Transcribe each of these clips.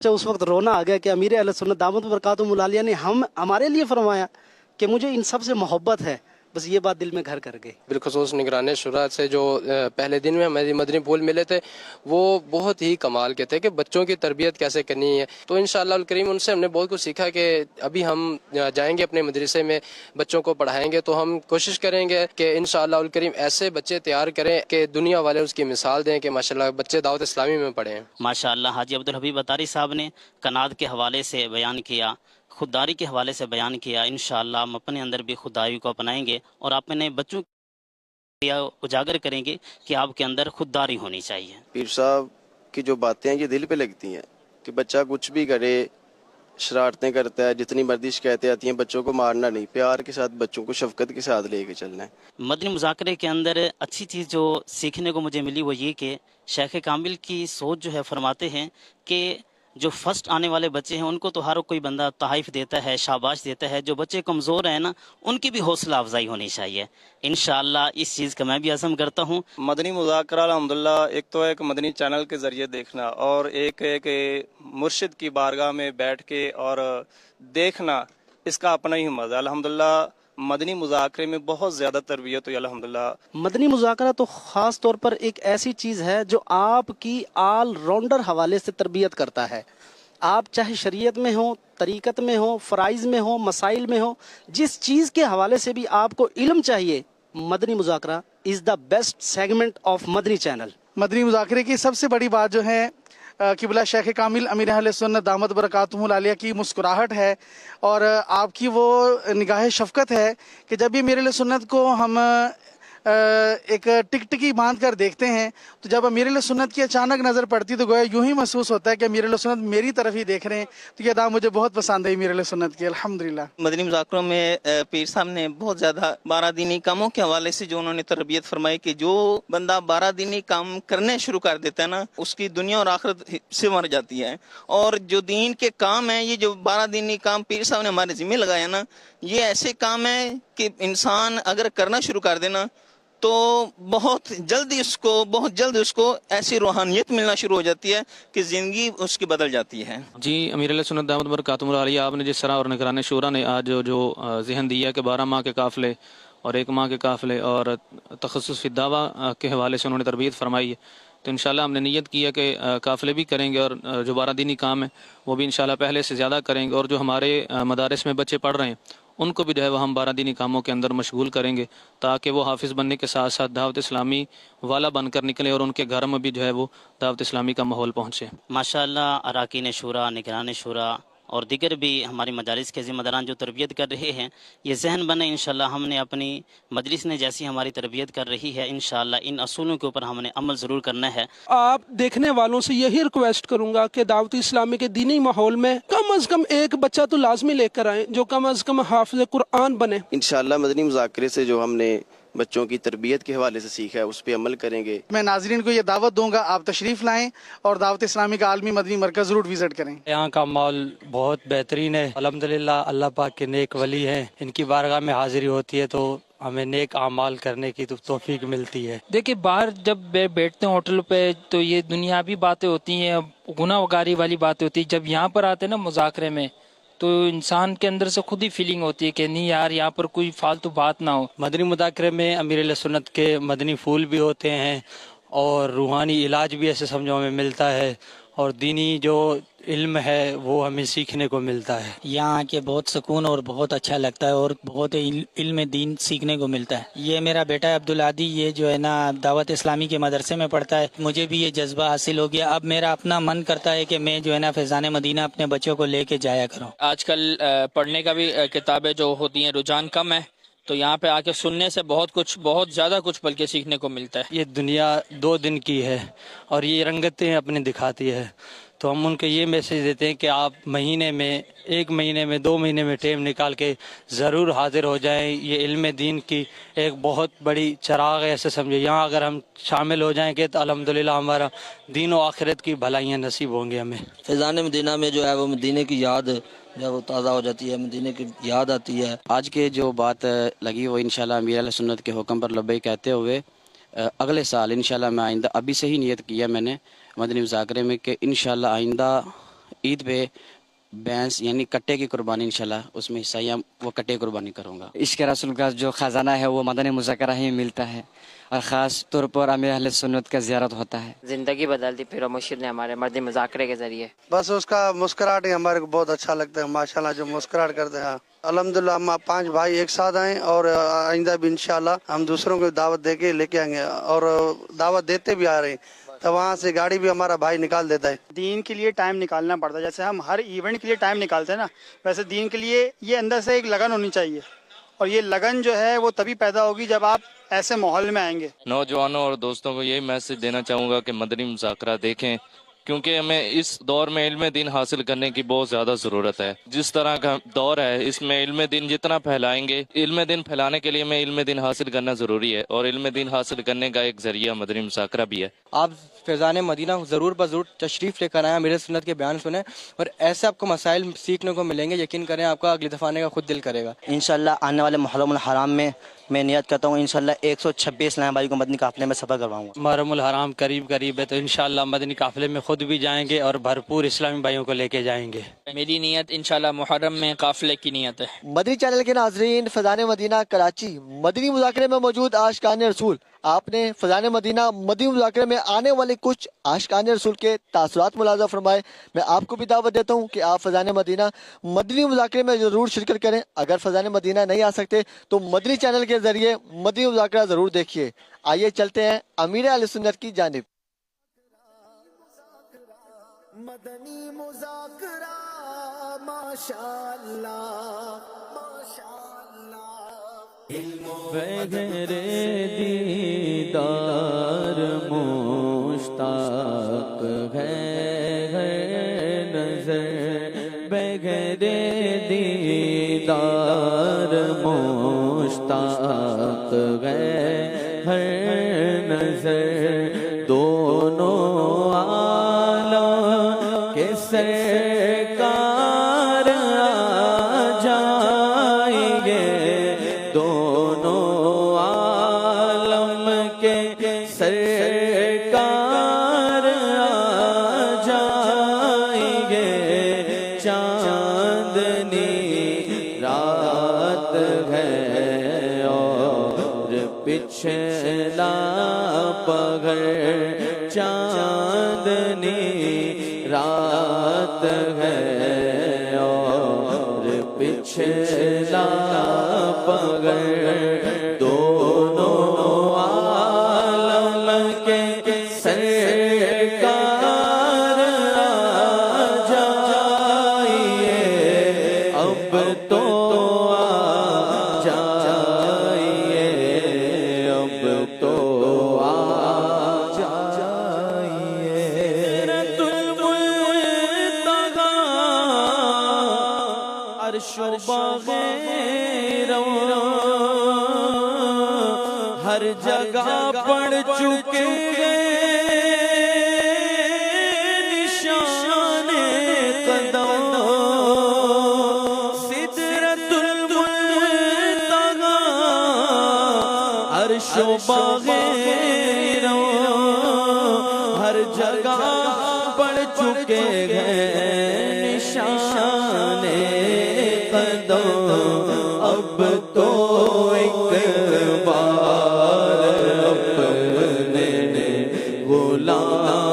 अच्छा, उस वक्त रोना आ गया कि अमीर अहले सुन्नत दामद बरकातुहुल आलिया ने हमारे लिए फरमाया कि मुझे इन सब से मोहब्बत है। बस ये बात दिल में घर कर गई। बिलखसूस निगरान शुरा से जो पहले दिन में हमें मदनी फूल मिले थे वो बहुत ही कमाल के थे कि बच्चों की तरबियत कैसे करनी है। तो इंशाअल्लाह अल करीम उनसे हमने बहुत कुछ सीखा कि अभी हम जाएंगे अपने मदरसे में बच्चों को पढ़ाएंगे तो हम कोशिश करेंगे कि इंशाअल्लाह अल करीम ऐसे बच्चे तैयार करें कि दुनिया वाले उसकी मिसाल दें कि माशाल्लाह बच्चे दावत इस्लामी में पढ़ें। माशाअल्लाह हाजी अब्दुल हबीब अतारी साहब ने कनात के हवाले से बयान किया, खुददारी के हवाले से बयान किया। इंशाअल्लाह हम अपने अंदर भी खुददारी को अपनाएंगे और अपने बच्चों उजागर करेंगे कि आपके अंदर खुददारी होनी चाहिए। पीर साहब की जो बातें हैं ये दिल पे लगती हैं कि बच्चा कुछ भी करे, शरारतें करता है, जितनी मर्जी शिकायतें आती हैं, बच्चों को मारना नहीं, प्यार के साथ बच्चों को शफकत के साथ लेके चलना है। मदनी मुज़ाकरे के अंदर अच्छी चीज़ जो सीखने को मुझे मिली वो ये कि शेख कामिल की सोच जो है फरमाते हैं कि जो फर्स्ट आने वाले बच्चे हैं उनको तो हर कोई बंदा तहाइफ देता है, शाबाश देता है। जो बच्चे कमज़ोर हैं ना उनकी भी हौसला अफजाई होनी चाहिए। इंशाअल्लाह इस चीज़ का मैं भी अज़म करता हूँ। मदनी मुज़ाकरा अल्हम्दुलिल्लाह एक तो एक मदनी चैनल के ज़रिए देखना और एक एक मुर्शिद की बारगाह में बैठ के और देखना, इसका अपना ही मज़ा। अल्हम्दुलिल्लाह मदनी मुज़ाकरे में बहुत ज़्यादा तरबियत हुई अल्हम्दुलिल्लाह। मदनी मुज़ाकरा तो ख़ास तौर पर एक ऐसी चीज़ है जो आपकी ऑल राउंडर हवाले से तरबियत करता है। आप चाहे शरीयत में हो, तरीक़त में हो, फ़राइज़ में हो, मसाइल में हो, जिस चीज़ के हवाले से भी आपको इल्म चाहिए, Madani Muzakra is the best segment of Madani channel. Madani मुज़ाकरे की सबसे बड़ी बात जो है किबला शेख कामिल अमीर अहले सुन्नत दामद बरकातुहुल आलिया की मुस्कुराहट है और आपकी वो निगाह शफ़क़त है कि जब भी अमीर अहले सुन्नत को हम एक टिकटिकी बांध कर देखते हैं तो जब अमीर अहले सुन्नत की अचानक नज़र पड़ती तो गोया यूं ही महसूस होता है कि अमीर अहले सुन्नत मेरी तरफ ही देख रहे हैं। तो ये अदा मुझे बहुत पसंद है अमीर अहले सुन्नत की, अल्हम्दुलिल्लाह। मदनी मुज़ाकरों में पीर साहब ने बहुत ज़्यादा 12 दीनी कामों के हवाले से जो उन्होंने तरबियत फरमाई कि जो बंदा 12 दीनी काम करने शुरू कर देता है ना उसकी दुनिया और आखिरत से मर जाती है। और जो दीन के काम है, ये जो 12 दीनी काम पीर साहब ने हमारे ज़िम्मे लगाया ना, ये ऐसे काम है कि इंसान अगर करना शुरू कर देना तो बहुत जल्द उसको ऐसी रूहानियत मिलना शुरू हो जाती है कि ज़िंदगी उसकी बदल जाती है। जी अमीर अहले सुन्नत दामद बरकातुहुल आलिया, आपने जिस तरह और निगरान शूरा ने आज जो ज़हन दिया कि 12 माह के काफ़िले और 1 माह के काफ़िले और तखस्सुस फ़ी दावा के हवाले से उन्होंने तरबियत फरमाई है, तो इंशाल्लाह हमने नियत की है कि काफ़िले भी करेंगे और जो 12 दीनी काम है वो भी इंशाल्लाह पहले से ज़्यादा करेंगे। और जो हमारे मदारिस में बच्चे पढ़ रहे हैं उनको भी जो है वो हम 12 दीनी कामों के अंदर मशगूल करेंगे ताकि वो हाफिज़ बनने के साथ साथ दावत इस्लामी वाला बनकर निकले और उनके घर में भी जो है वो दावत इस्लामी का माहौल पहुँचे। माशाअल्लाह अराकीन शूरा, निगरान शूरा और दीगर भी हमारी मजालिस के ज़िम्मेदारान जो तरबियत कर रहे हैं, ये जहन बने इंशाअल्लाह हमने अपनी मजलिस ने जैसी हमारी तरबियत कर रही है इंशाअल्लाह इन असूलों के ऊपर हमने अमल ज़रूर करना है। आप देखने वालों से यही रिक्वेस्ट करूंगा कि दावत इस्लामी के दीनी माहौल में कम अज़ कम एक बच्चा तो लाजमी लेकर आए जो कम अज़ कम हाफिज़ कुरान बने। इंशाअल्लाह मदनी मुज़ाकरे से जो हमने बच्चों की तरबियत के हवाले से सीखा है उस पर अमल करेंगे। मैं नाज़रीन को ये दावत दूंगा आप तशरीफ़ लाएँ और दावत इस्लामी का आलमी मदनी मरकज़ ज़रूर विज़िट करें। यहाँ का माहौल बहुत बेहतरीन है अल्हम्दुलिल्लाह। अल्लाह पाक के नेक वली हैं, इनकी बारगाह में हाजिरी होती है तो हमें नेक आमाल करने की तौफीक मिलती है। देखिए बाहर जब बैठते हैं होटल पे तो ये दुनियावी बातें होती हैं, गुनाहगारी वाली बातें होती है। जब यहाँ पर आते हैं ना मुज़ाकरे में तो इंसान के अंदर से खुद ही फीलिंग होती है कि नहीं यार यहाँ पर कोई फालतू बात ना हो। मदनी मुज़ाकरे में अमीर अहले सुन्नत के मदनी फूल भी होते हैं और रूहानी इलाज भी ऐसे समझो हमें मिलता है और दीनी जो इल्म है वो हमें सीखने को मिलता है। यहाँ आके बहुत सुकून और बहुत अच्छा लगता है और बहुत इल्म दीन सीखने को मिलता है। ये मेरा बेटा है अब्दुल आदी, ये जो है ना दावत इस्लामी के मदरसे में पढ़ता है। मुझे भी ये जज्बा हासिल हो गया। अब मेरा अपना मन करता है कि मैं जो है ना फैज़ान मदीना अपने बच्चों को लेके जाया करूँ। आजकल पढ़ने का भी किताबें जो होती हैं रुझान कम है, तो यहाँ पे आके सुनने से बहुत ज़्यादा कुछ बल्कि सीखने को मिलता है। ये दुनिया 2 दिन की है और ये रंगतें अपने दिखाती है, तो हम उनको ये मैसेज देते हैं कि आप महीने में 1 महीने में 2 महीने में टाइम निकाल के ज़रूर हाजिर हो जाएं। ये इल्म दीन की एक बहुत बड़ी चराग है ऐसे समझे। यहाँ अगर हम शामिल हो जाएंगे तो अल्हम्दुलिल्लाह हमारा दीन और आखिरत की भलाइयाँ नसीब होंगी हमें। फैज़ान मदीना में जो है वो मदीने की याद जब वो ताज़ा हो जाती है, मदीने की याद आती है। आज के जो बात लगी वो इंशाल्लाह अमीर अहले सुन्नत के हुक्म पर लब्बैक कहते हुए अगले साल इंशाल्लाह मैं आइंदा अभी से ही नियत किया मैंने मदनी मुज़ाकरे में कि इंशाल्लाह आइंदा عید پہ بھینس یعنی کٹے کی قربانی انشاءاللہ اس میں حصہ یا وہ کٹے کی قربانی کروں گا. عشق رسول کا جو خزانہ ہے وہ مدنی مذاکرہ ہی ملتا ہے، اور خاص طور پر امیر اہل سنت کا زیارت ہوتا ہے. زندگی بدل دی پھر مرشد نے ہمارے مدنی مذاکرے کے ذریعے. بس اس کا مسکراہٹ ہی ہمارے کو بہت اچھا لگتا ہے، ماشاءاللہ جو مسکراہٹ کرتے ہیں. الحمدللہ ہم 5 بھائی ایک ساتھ آئے اور آئندہ بھی انشاءاللہ ہم دوسروں کو دعوت دے کے لے کے آئیں گے، اور دعوت دیتے بھی آ رہے ہیں، تو وہاں سے گاڑی بھی ہمارا بھائی نکال دیتا ہے. دین کے لیے ٹائم نکالنا پڑتا ہے، جیسے ہم ہر ایونٹ کے لیے ٹائم نکالتے ہیں نا، ویسے دین کے لیے یہ اندر سے ایک لگن ہونی چاہیے، اور یہ لگن جو ہے وہ تبھی پیدا ہوگی جب آپ ایسے ماحول میں آئیں گے. نوجوانوں اور دوستوں کو یہی میسج دینا چاہوں گا کہ مدنی مذاکرہ دیکھیں، کیونکہ ہمیں اس دور میں علم دین حاصل کرنے کی بہت زیادہ ضرورت ہے. جس طرح کا دور ہے اس میں علم دین جتنا پھیلائیں گے، علم دین پھیلانے کے لیے ہمیں علم دین حاصل کرنا ضروری ہے، اور علم دین حاصل کرنے کا ایک ذریعہ مدنی مذاکرہ بھی ہے. آپ فیضان مدینہ ضرور بضرور تشریف لے کر آئیں، میرے سنت کے بیان سنیں، اور ایسے آپ کو مسائل سیکھنے کو ملیں گے، یقین کریں آپ کا اگلی دفعہ آنے کا خود دل کرے گا. انشاءاللہ آنے والے محرم الحرام میں نیت کرتا ہوں انشاءاللہ 126 لائن بھائی کو مدنی قافلے میں سفر کرواؤں گا. محرم الحرام قریب ہے تو انشاءاللہ مدنی قافلے میں خود بھی جائیں گے اور بھرپور اسلامی بھائیوں کو لے کے جائیں گے. میری نیت انشاءاللہ محرم میں قافلے کی نیت ہے. مدنی چینل کے ناظرین، فیضان مدینہ کراچی مدنی مذاکرے میں موجود عاشقان رسول، آپ نے فیضان مدینہ مدنی مذاکرے میں آنے والے کچھ عاشقان رسول کے تاثرات ملاحظہ فرمائے. میں آپ کو بھی دعوت دیتا ہوں کہ آپ فیضان مدینہ مدنی مذاکرے میں ضرور شرکت کریں. اگر فیضان مدینہ نہیں آ سکتے تو مدنی چینل کے ذریعے مدنی مذاکرہ ضرور دیکھیے. آئیے چلتے ہیں امیر اہل سنت کی جانب. مدنی مذاکرہ ماشاءاللہ ماشاءاللہ، بغیر دیدار مشتاق ہے نظر، بغیر دیدار مشتاق ہے ہر نظر، دونوں عالم کے سرکار آ جائیں گے، دونوں عالم کے سرکار آ جائیں گے. چاندنی رات ہے اور پچھلا پگھر، چاندنی رات ہے اور پچھلا پگھر، دونوں عالم کے سرکار آ جائیے، اب تو آ جائیے، اب تو آ جائیے. عرش و باغ ہر جگہ پڑ چکے نشان قدم، سدرۃ المنتہی عرش و باغ ہر جگہ پڑ چکے ہیں نشان قدم. اب تو ایک بار اپنے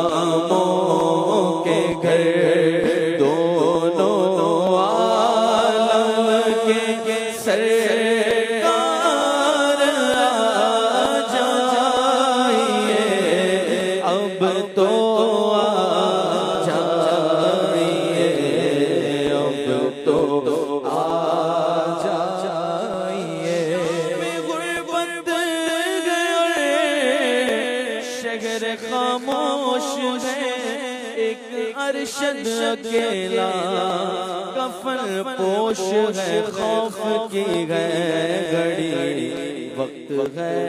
غلاموں کے گھر، دونوں عالم کے سرکار آ جائیے، اب تو آ جائیے، اب تو آ جائیے. غربت گئے شہر خاموش ہے، ایک ارشد اکیلا کفن پوش ہے، خوف کی ہے گھڑی، وقت ہے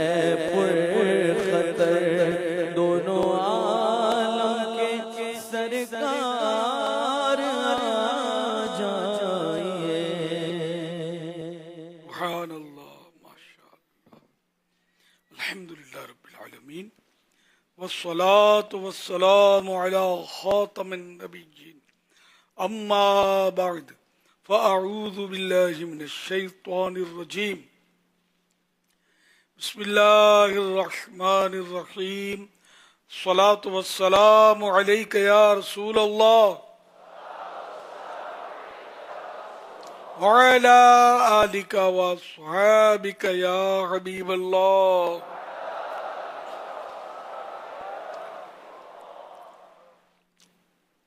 پر خطر، دونوں عالم کے سرکار آ جائیے. سبحان اللہ، ماشاء اللہ، الحمدللہ رب العالمین، والصلاة والسلام علی خاتم النبیین अम्मा बाद फ़अऊज़ु बिल्लाहि मिनश्शैतानिर्रजीम बिस्मिल्लाहिर्रहमानिर्रहीम अस्सलातु वस्सलामु अलैका या रसूल अल्लाह व अला आलिका व अस्हाबिका या हबीब अल्लाह।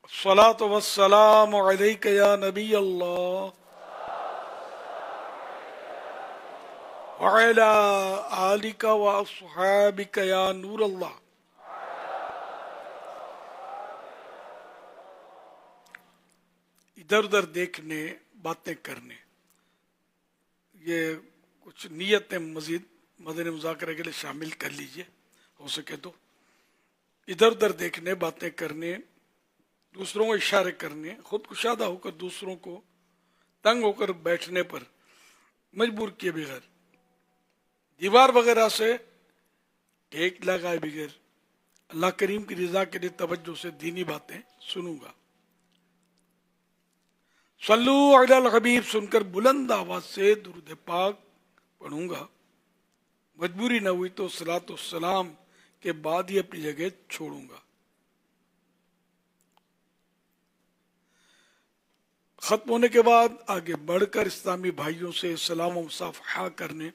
अस्सलातु वस्सलामु अलैका या नबी अल्लाह व अला आलिका व अस्हाबिका या नूर अल्लाह। इधर उधर देखने, बातें करने, ये कुछ नियतें मजीद मदनी मुज़ाकरे के लिए शामिल कर लीजिए हो सके तो। इधर उधर देखने, बातें करने, दूसरों को इशारे करने, खुद कुशादा होकर दूसरों को तंग होकर बैठने पर मजबूर किए बगैर, दीवार वगैरह से टेक लगाए बगैर अल्लाह करीम की रजा के लिए तवज्जो से दीनी बातें सुनूंगा। सल्लू अलल हबीब सुनकर बुलंद आवाज से दुरूद पाक पढ़ूंगा। मजबूरी न हुई तो सलातो सलाम के बाद ही अपनी जगह छोड़ूंगा। खत्म होने के बाद आगे बढ़कर इस्लामी भाइयों से सलाम व मुसाफहा करने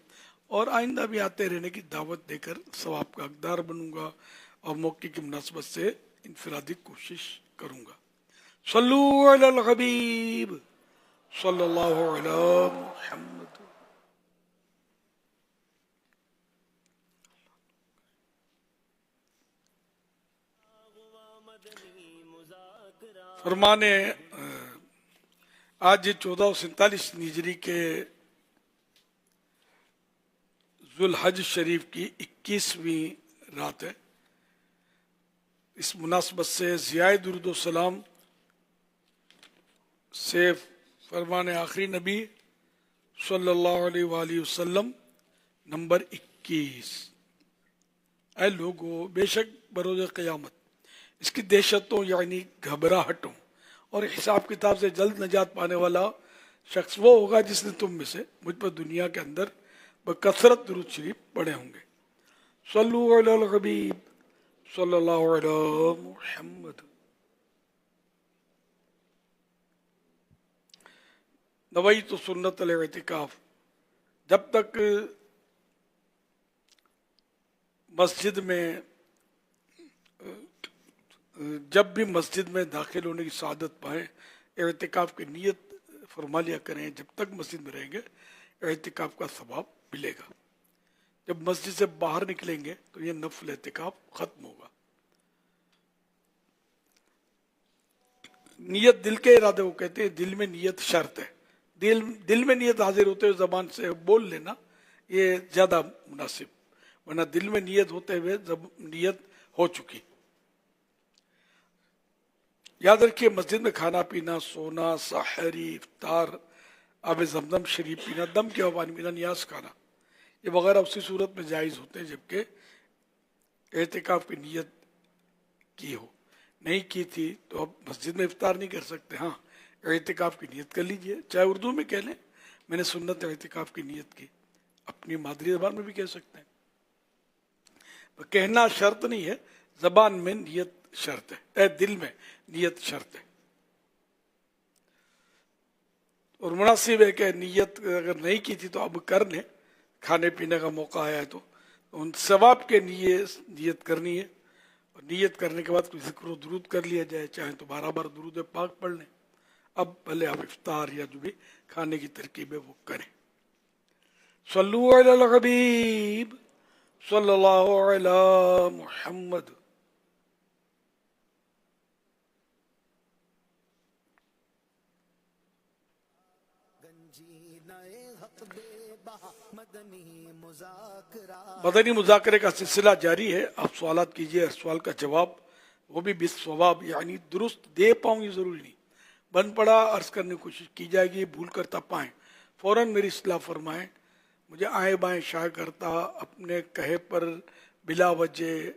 और आइंदा भी आते रहने की दावत देकर सवाब का हकदार बनूंगा और मौके की मुनासबत से इनफरादी कोशिश करूंगा। सल्लू अलल हबीब सल्लल्लाहु अलैहि मुहम्मद। फरमाने आज 1447 हिजरी के जुल्हज शरीफ की 21वीं रात है। इस मुनासबत से ज़ियाए दुरूद सलाम से फरमाने आखिरी नबी सल्लल्लाहु अलैहि वसल्लम नंबर 21। ऐ लोगों, बेशक बरोज़ क़यामत इसकी दहशतों यानी घबराहटों और हिसाब किताब से जल्द नजात पाने वाला शख्स वो होगा जिसने तुम में से मुझ पर दुनिया के अंदर बकसरत दुरूद शरीफ पढ़े होंगे। सल्लू अलल हबीब सल्लल्लाहु अलैहि मुहम्मद। नवई तो सुन्नत अल-इतिकाफ, जब तक मस्जिद में जब भी मस्जिद में दाखिल होने की सआदत पाए इतिकाफ की नियत फरमा लिया करें। जब तक मस्जिद में रहेंगे इतिकाफ का सवाब मिलेगा। जब मस्जिद से बाहर निकलेंगे तो ये नफल इतिकाफ खत्म होगा। नियत दिल के इरादे को कहते हैं, दिल में नियत शर्त है। दिल में नियत हाजिर होते हुए जबान से बोल लेना ये ज्यादा मुनासिब, वरना दिल में नियत होते हुए जब नियत हो चुकी। याद रखिए, मस्जिद में खाना पीना, सोना, सहरी, इफ्तार, आब जमजम शरीफ पीना, दम के पानी पीना, नियाज खाना, ये वगैरह उसी सूरत में जायज़ होते हैं जबकि एहतिकाफ की नियत की हो। नहीं की थी तो अब मस्जिद में इफ्तार नहीं कर सकते। हाँ, एहतिकाफ की नियत कर लीजिए, चाहे उर्दू में कह लें मैंने सुन्नत एहतिकाफ की नियत की, अपनी मादरी ज़बान में भी कह सकते हैं। तो कहना शर्त नहीं है, ज़बान में नियत शर्त है, दिल में नियत शर्त है। और मुनासिब है कि नियत अगर नहीं की थी तो अब कर लें, खाने पीने का मौका आया है तो उन सवाब के नियत करनी है। और नियत करने के बाद कोई ज़िक्र दुरूद कर लिया जाए, चाहे तो बार दुरूद पाक पढ़ लें। अब भले आप इफ्तार या जो भी खाने की तरकीब है वो करें। सल्लू अलल हबीब सल्लल्लाहु अलैहि मुहम्मद। मदनी मुज़ाकरे का सिलसिला जारी है। आप सवालात कीजिए, हर सवाल का जवाब वो भी बिस्सवाब यानी दुरुस्त दे पाऊँ ये ज़रूरी नहीं, बन पड़ा अर्ज करने की कोशिश की जाएगी। भूल कर तब पाएँ फ़ौरन मेरी इस्लाह फरमाएं। मुझे आए बाएं शाये करता अपने कहे पर बिला वजह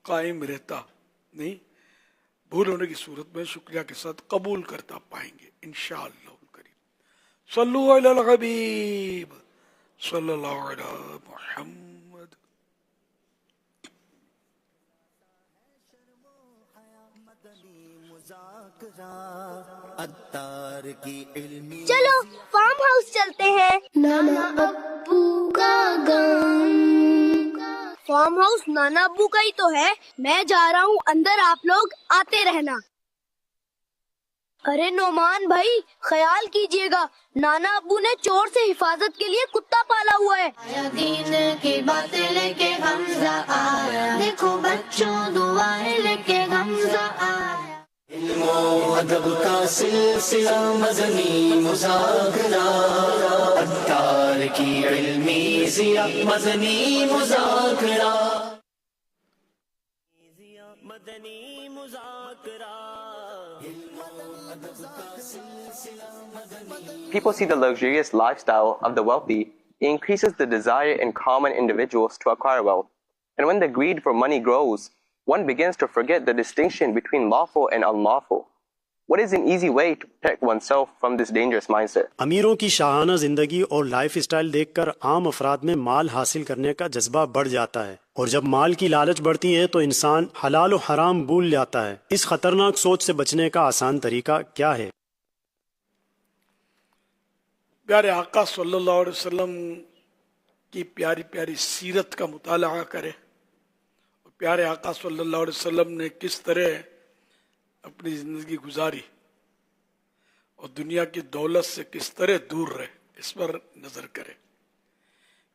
कायम रहता नहीं। भूल होने की सूरत में शुक्रिया के साथ कबूल करता पाएंगे इंशाअल्लाह करीम। सल्लु अलल हबीब सल्लल्लाहु अलैहि मुहम्मद। चलो फार्म हाउस चलते हैं। नाना अब्बू का गम। फार्म हाउस नाना अब्बू का ही तो है। मैं जा रहा हूँ अंदर, आप लोग आते रहना। अरे नोमान भाई ख्याल कीजिएगा, नाना अब्बू ने चोर से हिफाजत के लिए कुत्ता पाला हुआ है। दीन की बातें लेके हमजा आया, देखो बच्चों दुआएं लेके हमजा आया। इल्मो अदब का सिलसिला मजनी मुज़ाकरा, अत्तार की इल्मी Zia मजनी मुज़ाकरा। Madani मुज़ाकरा। People see the luxurious lifestyle of the wealthy. It increases the desire in common individuals to acquire wealth. And when the greed for money grows, one begins to forget the distinction between lawful and unlawful. What is an easy way to protect oneself from this dangerous mindset? अमीरों की शाहाना जिंदगी और life style देखकर आम अफराद में माल हासिल करने का जज्बा बढ़ जाता है, और जब माल की लालच बढ़ती है तो इंसान हलाल और हराम भूल जाता है। इस खतरनाक सोच से बचने का आसान तरीका क्या है? प्यारे आका सल्लल्लाहु अलैहि वसल्लम की प्यारी प्यारी सीरत का मुताला करें। प्यारे आका सल्लल्लाहु अलैहि वसल्लम ने किस तरह अपनी जिंदगी गुजारी और दुनिया की दौलत से किस तरह दूर रहे, इस पर नजर करें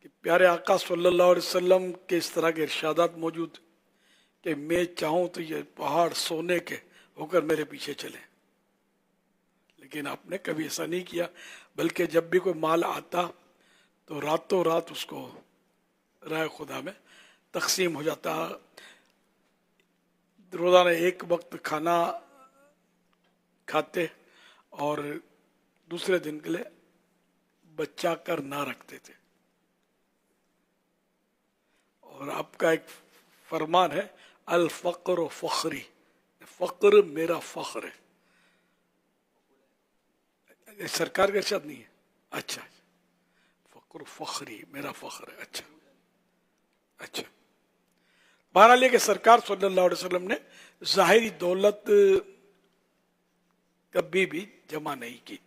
कि प्यारे आका सल्लल्लाहु अलैहि वसल्लम के इस तरह के इरशादात मौजूद कि मैं चाहूँ तो ये पहाड़ सोने के होकर मेरे पीछे चले, लेकिन आपने कभी ऐसा नहीं किया, बल्कि जब भी कोई माल आता तो रातों रात उसको राह खुदा में तकसीम हो जाता। रोज़ाना एक वक्त खाना खाते और दूसरे दिन के लिए बचा कर ना रखते थे। और आपका एक फरमान है अल फ़क्र फ़ख्री, फ़क्र मेरा फ़ख्र है। सरकार का इरशाद नहीं है? अच्छा, फ़क्र फ़ख्री मेरा फ़ख्र है। अच्छा अच्छा। बहरहाल ये कि सरकार सल्लल्लाहु अलैहि वसल्लम ने ज़ाहिरी दौलत कभी भी जमा नहीं की।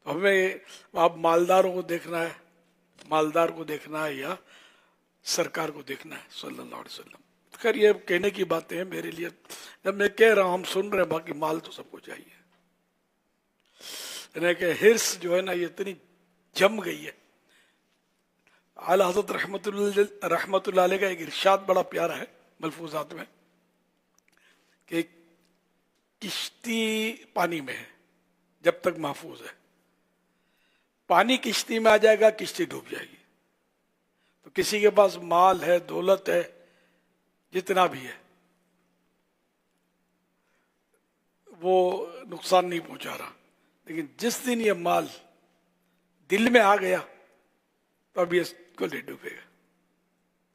तो हमें आप मालदारों को देखना है, मालदार को देखना है या सरकार को देखना है सल्लल्लाहु अलैहि वसल्लम। खैर ये कहने की बातें हैं मेरे लिए, जब मैं कह रहा हूँ हम सुन रहे हैं, बाकी माल तो सबको चाहिए। यानी कि हिर्स जो है ना ये इतनी जम गई है। आला हज़रत रहमतुल्लाह अलैह का एक इरशाद बड़ा प्यारा है मलफूजात में कि किश्ती पानी में है जब तक महफूज है, पानी किश्ती में आ जाएगा किश्ती डूब जाएगी। तो किसी के पास माल है, दौलत है, जितना भी है वो नुकसान नहीं पहुंचा रहा, लेकिन जिस दिन ये माल दिल में आ गया तो अब ये को ले डूबेगा,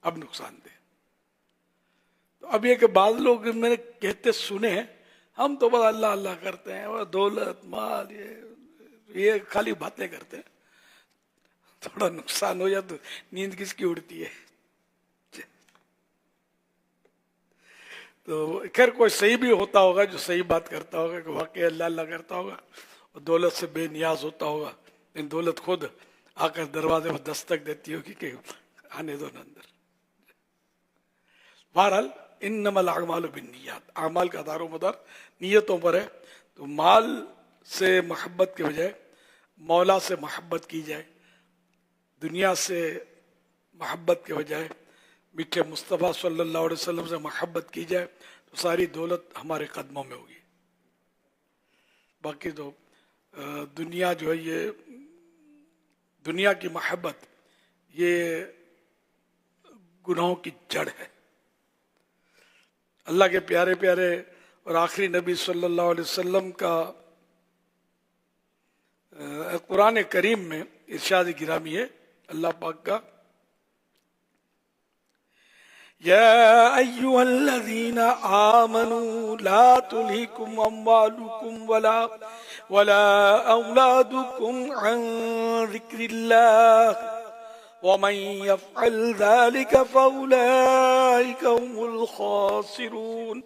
अब नुकसान दे। तो अब ये कि बाद लोग मैंने कहते सुने हैं हम तो बस अल्लाह अल्लाह करते हैं और दौलत माल ये खाली बातें करते हैं, थोड़ा नुकसान हो जाए तो नींद किसकी उड़ती है। तो खैर कोई सही भी होता होगा जो सही बात करता होगा कि वाकई अल्लाह अल्लाह करता होगा और दौलत से बेनियाज होता होगा, लेकिन दौलत खुद आकर दरवाजे पर दस्तक देती होगी कि आने दो न अंदर। बहरहाल इन्नमल अमालु बिन्नियात, अमाल का दारो मदार नियतों पर है। तो माल से मोहब्बत के बजाय मौला से मोहब्बत की जाए, दुनिया से मोहब्बत के बजाय मीठे मुस्तफ़ा सल्लल्लाहु अलैहि वसल्लम से मोहब्बत की जाए तो सारी दौलत हमारे कदमों में होगी। बाकी तो दुनिया जो है ये दुनिया की मोहब्बत ये गुनाहों की जड़ है। अल्लाह के प्यारे प्यारे और आखिरी नबी सल्लल्लाहु अलैहि वसल्लम का कुरान करीम में इरशाद गिरामी है अल्लाह पाक का, يا أيها الذين آمنوا لا تلهكم أموالكم ولا أولادكم عن ذكر الله ومن يفعل ذلك فأولئك هم الخاسرون.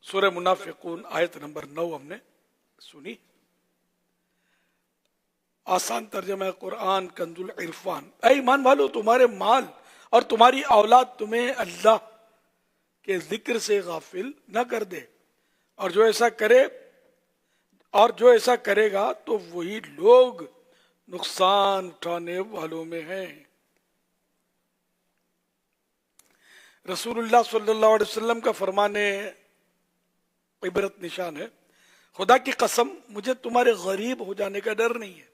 سورہ منافقون آیت نمبر 9 ہم نے سنی. آسان ترجمہ ہے قرآن کنز العرفان. اے ایمان والو، تمہارے مال اور تمہاری اولاد تمہیں اللہ کے ذکر سے غافل نہ کر دے، اور جو ایسا کرے گا تو وہی لوگ نقصان اٹھانے والوں میں ہیں. رسول اللہ صلی اللہ علیہ وسلم کا فرمان عبرت نشان ہے، خدا کی قسم مجھے تمہارے غریب ہو جانے کا ڈر نہیں ہے،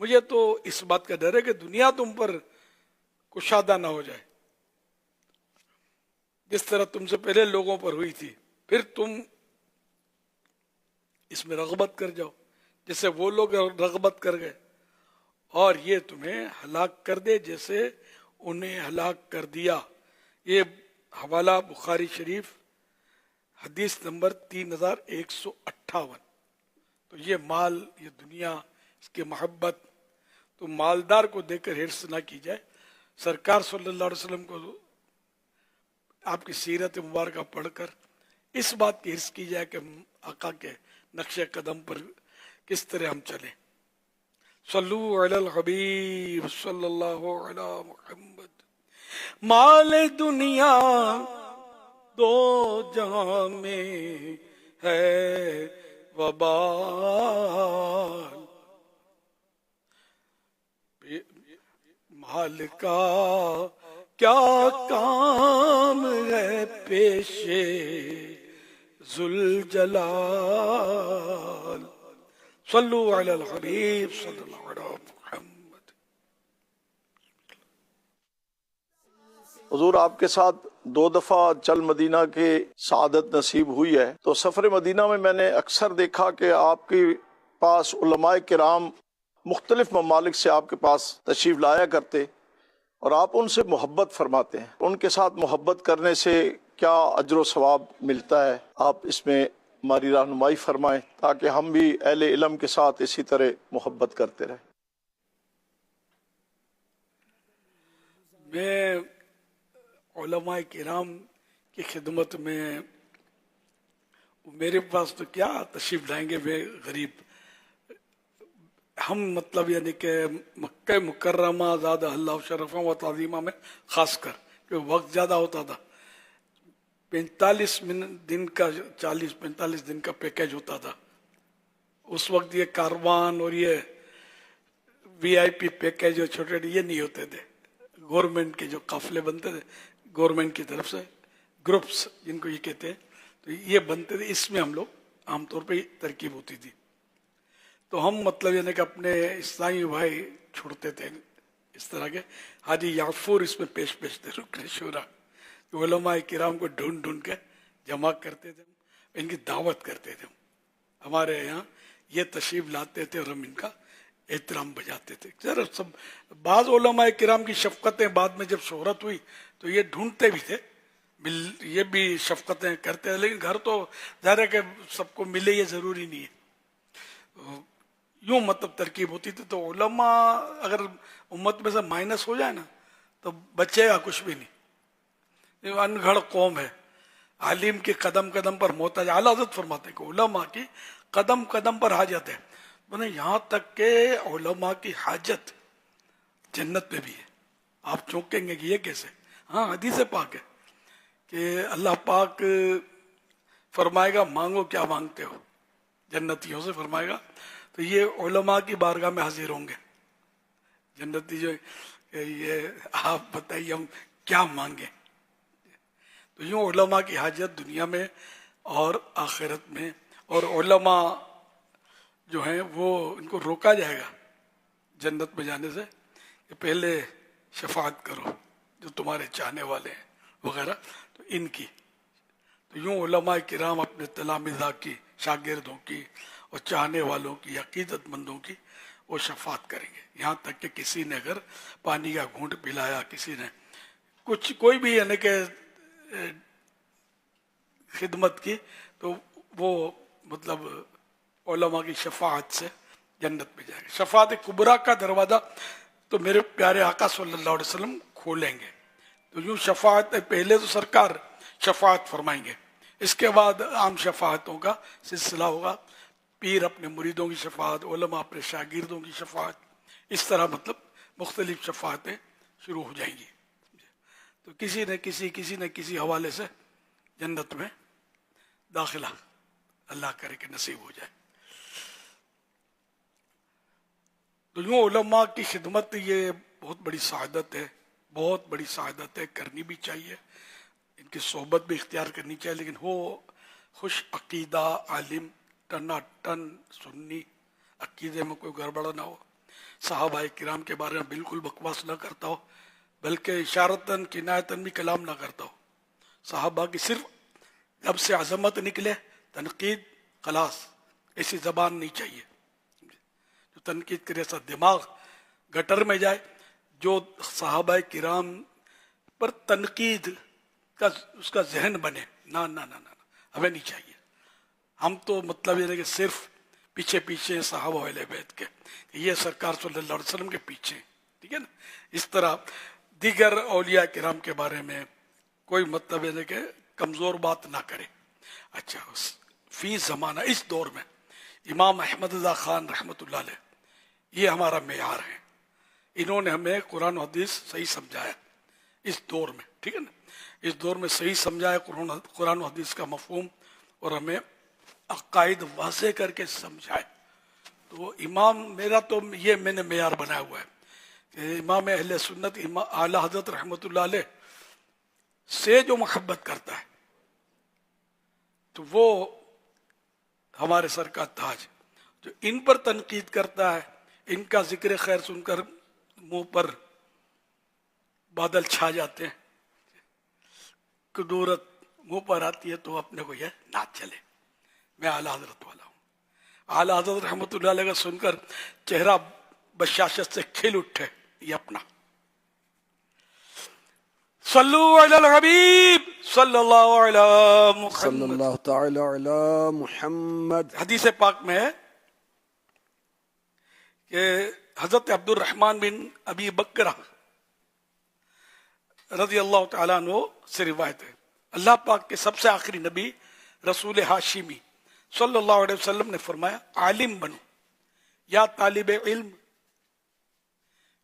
مجھے تو اس بات کا ڈر ہے کہ دنیا تم پر کشادہ نہ ہو جائے، جس طرح تم سے پہلے لوگوں پر ہوئی تھی، پھر تم اس میں رغبت کر جاؤ جیسے وہ لوگ رغبت کر گئے، اور یہ تمہیں ہلاک کر دے جیسے انہیں ہلاک کر دیا. یہ حوالہ بخاری شریف حدیث نمبر 3158. تو یہ مال، یہ دنیا، اس کی محبت، تو مالدار کو دیکھ کر حرص نہ کی جائے. سرکار صلی اللہ علیہ وسلم کو آپ کی سیرت مبارکہ پڑھ کر اس بات کی حرص کی جائے کہ آقا کے نقش قدم پر کس طرح ہم چلیں. صلو علی الحبیب صلی اللہ علی محمد. مال دنیا دو جہاں میں ہے وبال، مال کا کیا کام ہے پیشے ذوالجلال. صلو علی الحبیب صلی اللہ علیہ محمد. حضور آپ کے ساتھ 2 دفعہ چل مدینہ کے سعادت نصیب ہوئی ہے. تو سفر مدینہ میں نے اکثر دیکھا کہ آپ کے پاس علماء کرام مختلف ممالک سے آپ کے پاس تشریف لایا کرتے اور آپ ان سے محبت فرماتے ہیں. ان کے ساتھ محبت کرنے سے کیا اجر و ثواب ملتا ہے؟ آپ اس میں ہماری رہنمائی فرمائیں تاکہ ہم بھی اہل علم کے ساتھ اسی طرح محبت کرتے رہیں. میں علماء کرام کی خدمت میں، میرے پاس تو کیا تشریف لائیں گے میں غریب. ہم مطلب یعنی کہ مکہ مکرمہ زادہ اللہ شرفہ و تعظیمہ میں خاص کر کہ وقت زیادہ ہوتا تھا، 45 دن کا 40-45 دن کا پیکیج ہوتا تھا. اس وقت یہ کاروان اور یہ VIP پیکیج اور چھوٹے یہ نہیں ہوتے تھے. گورنمنٹ کے جو قافلے بنتے تھے گورنمنٹ کی طرف سے، گروپس جن کو یہ کہتے ہیں، تو یہ بنتے تھے. اس میں ہم لوگ عام طور پہ ترکیب ہوتی تھی. تو ہم مطلب یعنی کہ اپنے اسلامی بھائی چھوڑتے تھے اس طرح کے. حاجی یعفور اس میں پیش تھے، رکن شورا، علماء کرام کو ڈھونڈ کے جمع کرتے تھے، ان کی دعوت کرتے تھے. ہمارے یہاں یہ تشریف لاتے تھے اور ہم ان کا احترام بجاتے تھے. سب بعض علماء کرام کی شفقتیں بعد میں جب شہرت ہوئی تو یہ ڈھونڈتے بھی تھے، یہ بھی شفقتیں کرتے ہیں، لیکن گھر تو ظاہر ہے کہ سب کو ملے یہ ضروری نہیں ہے. یوں مطلب ترکیب ہوتی تھی. تو علماء اگر امت میں سے مائنس ہو جائے نا تو بچے گا کچھ بھی نہیں. انگھڑ قوم ہے، عالم کی قدم قدم پر محتاج. اعلیٰ حضرت فرماتے ہیں کہ علماء کی قدم قدم پر حاجت ہے. یہاں تک کہ علماء کی حاجت جنت میں بھی ہے. آپ چونکیں گے کہ یہ کیسے؟ ہاں حدیث پاک ہے کہ اللہ پاک فرمائے گا مانگو کیا مانگتے ہو، جنتیوں سے فرمائے گا. تو یہ علماء کی بارگاہ میں حاضر ہوں گے جنتی جو یہ آپ بتائیے ہم کیا مانگیں. تو یوں علماء کی حاجت دنیا میں اور آخرت میں. اور علماء جو ہیں وہ ان کو روکا جائے گا جنت میں جانے سے کہ پہلے شفاعت کرو جو تمہارے چاہنے والے ہیں وغیرہ. تو ان کی تو یوں علماء کرام اپنے تلامذہ کی، شاگردوں کی اور چاہنے والوں کی، عقیدت مندوں کی وہ شفاعت کریں گے. یہاں تک کہ کسی نے اگر پانی کا گھونٹ پلایا، کسی نے कुछ कोई भी यानी कि खिदमत की तो वो मतलब उलमा की शफाअत से जन्नत में जाएगा। शफाअत कुबरा का दरवाज़ा तो मेरे प्यारे आका सल्लल्लाहु अलैहि वसल्लम खोलेंगे। तो यूँ शफाअत पहले तो सरकार शफाअत फरमाएंगे, इसके बाद आम शफाअतों का सिलसिला होगा। पीर अपने मुरीदों की शफाअत, उलमा अपने शागिर्दों की शफाअत, इस तरह मतलब मुख्तलिफ शफाअतें शुरू हो जाएंगी। तो किसी न किसी हवाले से जन्नत में दाखिला अल्लाह करे कि नसीब हो जाए। तो यूँ उलमा की खिदमत ये बहुत बड़ी सआदत है, बहुत बड़ी सआदत है, करनी भी चाहिए, इनकी सोहबत भी इख्तियार करनी चाहिए। लेकिन हो खुश अकीदा आलिम, टनाटन सुन्नी, अकीदे में कोई गड़बड़ा ना हो, सहाबाए किराम के बारे में बिल्कुल बकवास ना करता हो, बल्कि इशारतन किनायतन भी कलाम ना करता हो। सहाबा की सिर्फ लब से अजमत निकले, तनकीद खलास, ऐसी जबान नहीं चाहिए। जो तनकीद करे ऐसा दिमाग गटर में जाए। जो सहाबाए किराम पर तनकीद का उसका जहन बने, ना ना ना ना हमें नहीं चाहिए। हम तो मतलब ये कि सिर्फ पीछे पीछे सहाबा वाले बैठ के ये सरकार सल्लल्लाहु अलैहि वसल्लम के पीछे, ठीक है ना। इस तरह दीगर औलिया किराम के बारे में कोई मतलब है कि कमजोर बात ना करे। अच्छा, फी जमाना इस दौर में इमाम अहमद रज़ा खान रहमतुल्लाह अलैह ये हमारा मेयार है। इन्होंने हमें कुरान और हदीस सही समझाया इस दौर में, ठीक है ना। इस दौर में सही समझाया कुरान और हदीस का मफहूम, और हमें अकायद वाज़े करके समझाए। तो इमाम मेरा तो ये मैंने मेयार बनाया हुआ है कि इमाम अहले सुन्नत आला हज़रत रहमतुल्लाह अलैह से जो मोहब्बत करता है तो वो हमारे सर का ताज। जो इन पर तनकीद करता है, इनका जिक्र खैर सुनकर मुंह पर बादल छा जाते हैं, कदूरत मुंह पर आती है तो अपने को यह ना चले। मैं आला हजरत वाला हूँ। आला हजरत रहमतुल्लाह अलैह का सुनकर चेहरा बशाशत से खिल उठे। ये अपना सल्लु अलल हबीब सल्लल्लाहु अलैहि मुहम्मद। हदीस पाक में है कि हजरत अब्दुल रहमान बिन अबी बकरा रजी अल्लाह तआला अन्हु से रिवायत है, अल्लाह पाक के सबसे आखिरी नबी रसूल हाशिमी सल्लल्लाहु अलैहि वसल्लम ने फरमाया, आलिम बनो या तालिब इल्म,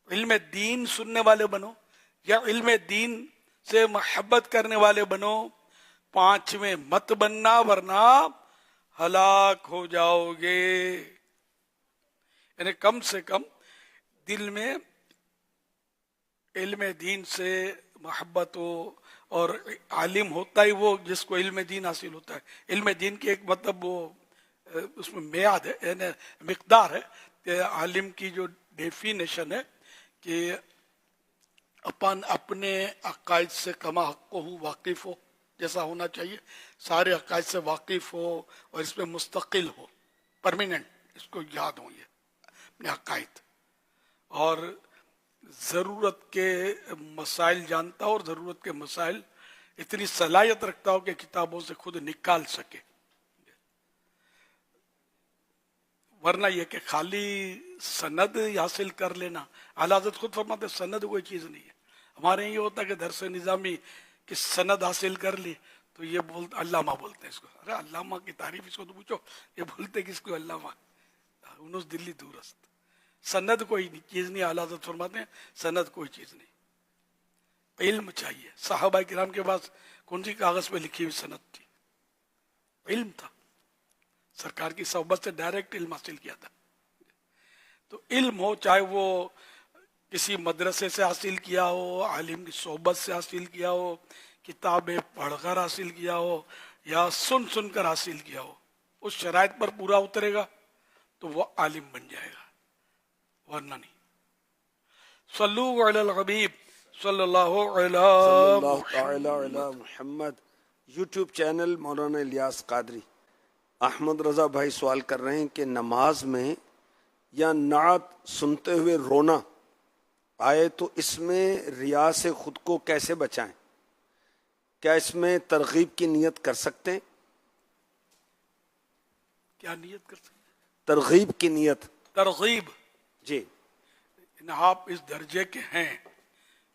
इल्म दीन सुनने वाले बनो या इल्म दीन से मोहब्बत करने वाले बनो, पांचवें मत बनना वरना हलाक हो जाओगे। यानी कम से कम दिल में इल्म दीन से मोहब्बत हो, और आलिम होता ही वो जिसको इल्म दीन हासिल होता है। इल्म दीन की एक मतलब वो उसमें मियाद है, यानी मिकदार है कि आलिम की जो डेफिनेशन है कि अपन अपने अकायद से कमा हक़्क़ो वाकिफ हो, जैसा होना चाहिए, सारे अकायद से वाकिफ हो और इसमें मुस्तकिल हो, परमानेंट, इसको याद हो ये अपने अकायद, और ज़रूरत के मसाइल जानता हो और ज़रूरत के मसाइल इतनी सलाहियत रखता हो कि किताबों से खुद निकाल सके। वरना यह कि खाली सनद हासिल कर लेना, आला हज़रत खुद फरमाते सनद कोई चीज़ नहीं है। हमारे ये होता है कि दरस निज़ामी की सनद हासिल कर ली तो ये बोलते अल्लामा बोलते हैं इसको। अरे अल्लामा की तारीफ इसको तो पूछो, ये बोलते किसको अल्लामा, उन्होंने दिल्ली दूरस्त। सनद कोई चीज़ नहीं, आला हज़रत फरमाते हैं सनद कोई चीज़ नहीं, इल्म चाहिए। सहाबा किराम के पास कौन सी कागज पे लिखी हुई सनद थी? इल्म था, सरकार की सोहबत से डायरेक्ट इल्म हासिल किया था। तो इल्म हो, चाहे वो किसी मदरसे से हासिल किया हो, आलिम की सोहबत से हासिल किया हो, किताबें पढ़कर हासिल किया हो, या सुन सुनकर हासिल किया हो, उस शराइत पर पूरा उतरेगा तो वो आलिम बन जाएगा, वरना नहीं। सल्लु अलल हबीब सल्लल्लाहु अलैहि मुहम्मद। यूट्यूब चैनल मौलाना इलियास कादरी। अहमद रजा भाई सवाल कर रहे हैं कि नमाज में या नात सुनते हुए रोना آئے تو اس میں ریا سے خود کو کیسے بچائیں؟ کیا اس میں ترغیب کی نیت کر سکتے ہیں؟ کیا نیت کر سکتے؟ ترغیب کی نیت. ترغیب جی. آپ اس درجے کے ہیں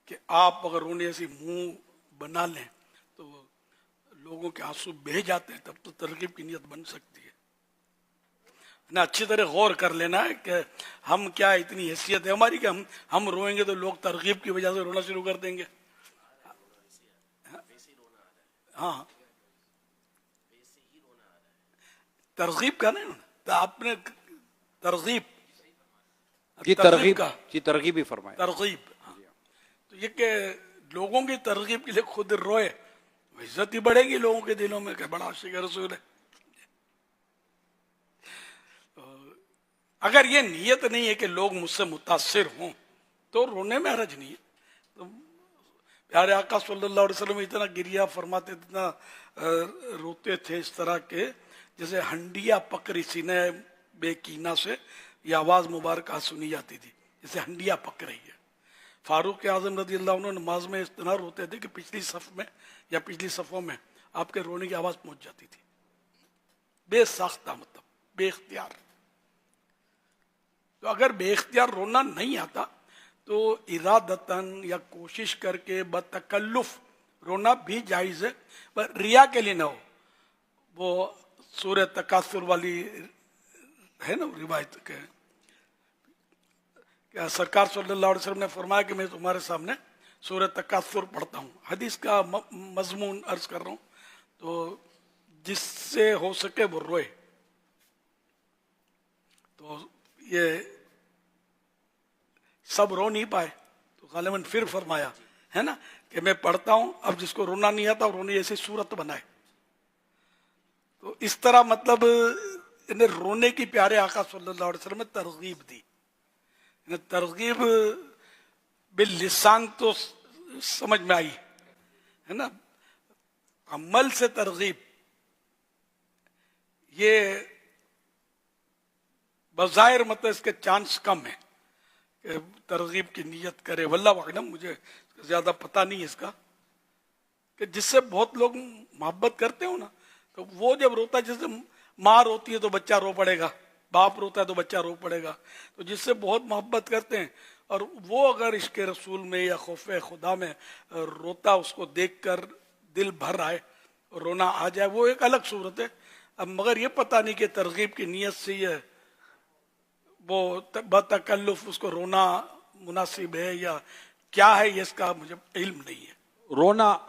کہ آپ اگر رونے سے منہ بنا لیں تو لوگوں کے آنسو بہہ جاتے ہیں، تب تو ترغیب کی نیت بن سکتی ہے نا. اچھی طرح غور کر لینا ہے کہ ہم کیا اتنی حیثیت ہے ہماری کہ ہم روئیں گے تو لوگ ترغیب کی وجہ سے رونا شروع کر دیں گے. ہاں ترغیب کا نہیں، آپ نے ترغیب ترغیب ہی فرمایا. ترغیب تو یہ کہ لوگوں کی ترغیب کے لیے خود روئے، عزت ہی بڑھے گی لوگوں کے دلوں میں کہ بڑا عاشق رسول ہے. اگر یہ نیت نہیں ہے کہ لوگ مجھ سے متاثر ہوں تو رونے میں حرج نہیں ہے. تو پیارے آقا صلی اللہ علیہ وسلم اتنا گریہ فرماتے، اتنا روتے تھے اس طرح کے جیسے ہنڈیا پکڑی سینے بے کینہ سے یہ آواز مبارکہ سنی جاتی تھی، جیسے ہنڈیا پک رہی ہے. فاروق اعظم رضی اللہ عنہ نماز میں اس طرح روتے تھے کہ پچھلی صف میں یا پچھلی صفوں میں آپ کے رونے کی آواز پہنچ جاتی تھی، بے ساختہ مطلب بے اختیار. تو اگر بے اختیار رونا نہیں آتا تو ارادتاً یا کوشش کر کے بتکلف رونا بھی جائز ہے، پر ریا کے لیے نہ ہو. وہ سورہ تکاثر والی ہے نا روایت کہ سرکار صلی اللہ علیہ وسلم نے فرمایا کہ میں تمہارے سامنے سورہ تکاثر پڑھتا ہوں. حدیث کا مضمون عرض کر رہا ہوں. تو جس سے ہو سکے وہ روئے. تو یہ سب رو نہیں پائے تو غالباً پھر فرمایا ہے نا کہ میں پڑھتا ہوں، اب جس کو رونا نہیں آتا رونے جیسی صورت بنائے. تو اس طرح مطلب انہیں رونے کی پیارے آقا صلی اللہ علیہ وسلم نے ترغیب دی. ترغیب باللسان تو سمجھ میں آئی ہے نا، عمل سے ترغیب یہ بظاہر مطلب اس کے چانس کم ہے کہ ترغیب کی نیت کرے. واللہ اعلم، مجھے زیادہ پتہ نہیں اس کا، کہ جس سے بہت لوگ محبت کرتے ہو نا تو وہ جب روتا ہے، جیسے ماں روتی ہے تو بچہ رو پڑے گا، باپ روتا ہے تو بچہ رو پڑے گا. تو جس سے بہت محبت کرتے ہیں اور وہ اگر عشق رسول میں یا خوف خدا میں روتا، اس کو دیکھ کر دل بھر آئے اور رونا آ جائے، وہ ایک الگ صورت ہے. اب مگر یہ پتہ نہیں کہ ترغیب کی نیت سے یہ وہ بتکلف اس کو رونا مناسب ہے یا کیا ہے، یہ اس کا مجھے علم نہیں ہے.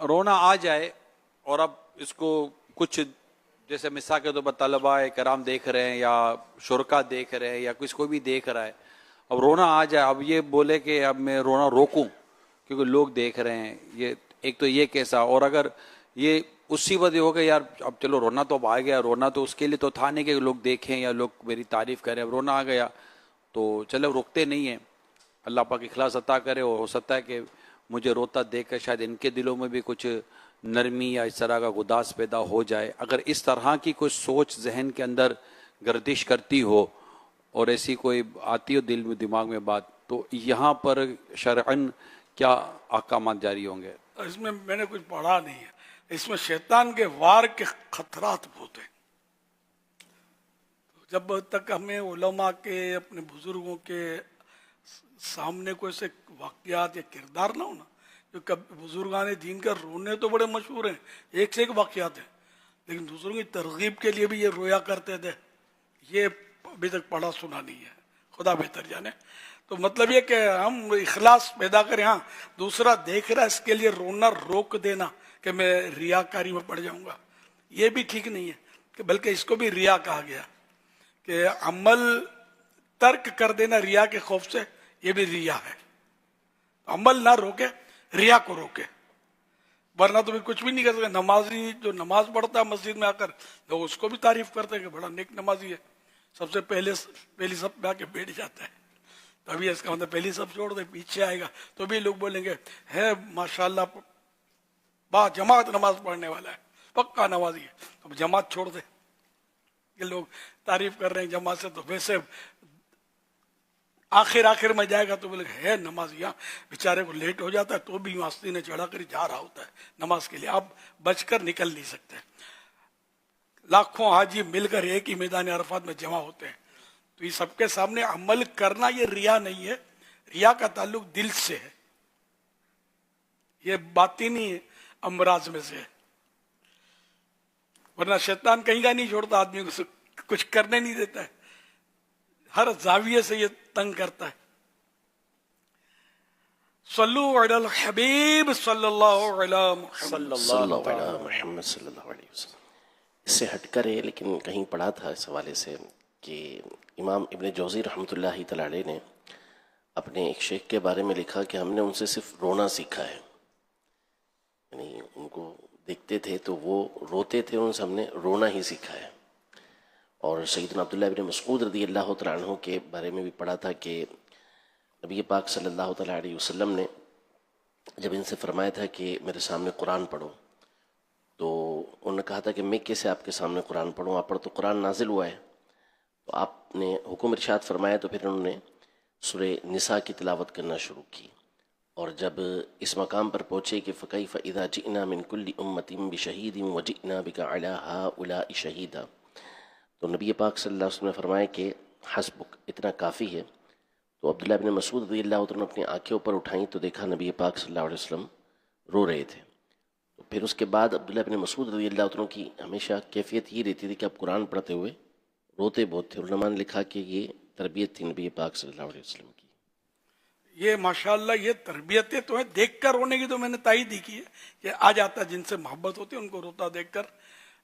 رونا آ جائے اور اب اس کو کچھ جیسے مثال کے طور پر طلباء کرام دیکھ رہے ہیں یا شرکا دیکھ رہے ہیں یا کسی کوئی بھی دیکھ رہا ہے، اب رونا آ جائے، اب یہ بولے کہ اب میں رونا روکوں کیونکہ لوگ دیکھ رہے ہیں، یہ ایک تو یہ کیسا. اور اگر یہ اسی وجہ ہو کہ یار اب چلو رونا تو اب آ گیا، رونا تو اس کے لیے تو تھا نہیں کہ لوگ دیکھیں یا لوگ میری تعریف کریں، اب رونا آ گیا تو چلو رکتے نہیں ہیں. اللہ پاک اخلاص عطا کرے، اور ہو سکتا ہے کہ مجھے روتا دیکھ کر شاید ان کے دلوں میں بھی کچھ نرمی یا اس طرح کا گداس پیدا ہو جائے. اگر اس طرح کی کوئی سوچ ذہن کے اندر گردش کرتی ہو اور ایسی کوئی آتی ہو دل میں دماغ میں بات، تو یہاں پر شرعاً کیا احکامات جاری ہوں گے؟ اس میں میں نے کچھ پڑھا نہیں ہے. اس میں شیطان کے وار کے خطرات بہت ہیں. جب تک ہمیں علماء کے اپنے بزرگوں کے سامنے کوئی سے واقعات یا کردار نہ ہونا، جو بزرگان دین کا رونے تو بڑے مشہور ہیں، ایک سے ایک واقعات ہیں، لیکن دوسروں کی ترغیب کے لیے بھی یہ رویا کرتے تھے، یہ ابھی تک پڑھا سنا نہیں ہے، خدا بہتر جانے. تو مطلب یہ کہ ہم اخلاص پیدا کریں. ہاں دوسرا دیکھ رہا اس کے لیے رونا روک دینا کہ میں ریاکاری میں پڑ جاؤں گا، یہ بھی ٹھیک نہیں ہے، کہ بلکہ اس کو بھی ریا کہا گیا کہ عمل ترک کر دینا ریا کے خوف سے، یہ بھی ریا ہے. عمل نہ روکے، ریا کو روکے، ورنہ تو کچھ بھی نہیں کر سکتے. نمازی جو نماز پڑھتا ہے مسجد میں آ کر، لوگ اس کو بھی تعریف کرتے ہیں کہ بڑا نیک نمازی ہے، سب سے پہلی صف میں آ کے بیٹھ جاتا ہے. تبھی اس کا مطلب پہلی صف چھوڑ دے، پیچھے آئے گا تو بھی لوگ بولیں گے ہے ماشاءاللہ با جماعت نماز پڑھنے والا ہے، پکا نمازی ہے. تو جماعت چھوڑ دے، یہ لوگ تعریف کر رہے ہیں جماعت سے، تو ویسے आखिर में जाएगा तो बोले है नमाज, यहाँ बेचारे को लेट हो जाता है तो भी आस्तीन ने चढ़ा कर जा रहा होता है नमाज के लिए, आप बचकर निकल नहीं सकते। लाखों हाजी मिलकर एक ही मैदान अरफात में जमा होते हैं, तो ये सबके सामने अमल करना ये रिया नहीं है, रिया का ताल्लुक दिल से है, ये बातिनी अमराज में से है। वरना शैतान कहीं का नहीं छोड़ता आदमी को, कुछ करने नहीं देता है, हर जाविये से ये तंग करता है। सल्लु अलल हबीब सल्लल्लाहु अलैहि मुहम्मद सल्लल्लाहु अलैहि वसल्लम। इससे हटकर है, लेकिन कहीं पढ़ा था इस हवाले से कि इमाम इब्न जौज़ी रहमतुल्लाहि तआला अलैह ने अपने एक शेख के बारे में लिखा कि हमने उनसे सिर्फ रोना सीखा है, यानी उनको देखते थे तो वो रोते थे, उनसे हमने रोना ही सीखा है। और सैयदना अब्दुल्लाह इब्न मसऊद रज़ियल्लाहु तआला अन्हु के बारे में भी पढ़ा था कि नबी पाक सल्लल्लाहु तआला अलैहि वसल्लम ने जब इनसे फरमाया था कि मेरे सामने कुरान पढ़ो, तो उन्होंने कहा था कि मैं कैसे आपके सामने कुरान पढ़ूँ, आप पर तो कुरान नाजिल हुआ है। तो आपने हुक्म इरशाद फरमाया, तो फिर उन्होंने सूरह निसा की तिलावत करना शुरू की। और जब इस मकाम पर पहुँचे कि फ़कैफ़ इज़ा जिअना मिन कुल्ली उम्मतिन बिशहीदिन व जिअना बिका अला हाउलाइ शहीदा, तो नबी पाक सल्लल्लाहु अलैहि वसल्लम ने फरमाया कि हस्बुक, इतना काफ़ी है। तो अब्दुल्लाह इब्न मसऊद रज़ियल्लाहु अन्हु ने अपनी आंखें ऊपर उठाई तो देखा नबी पाक सल्लल्लाहु अलैहि वसल्लम रो रहे थे। तो फिर उसके बाद अब्दुल्लाह इब्न मसऊद रज़ियल्लाहु अन्हु की हमेशा कैफियत ये रहती थी कि आप कुरान पढ़ते हुए रोते बहुत थे। उलमा ने लिखा कि ये तरबियत थी नबी पाक सल्लल्लाहु अलैहि वसल्लम की। ये माशाल्लाह ये तरबियतें तो है, देखकर रोने की तो मैंने तायद ही की है कि आ जाता जिनसे मोहब्बत होती है उनको रोता देखकर,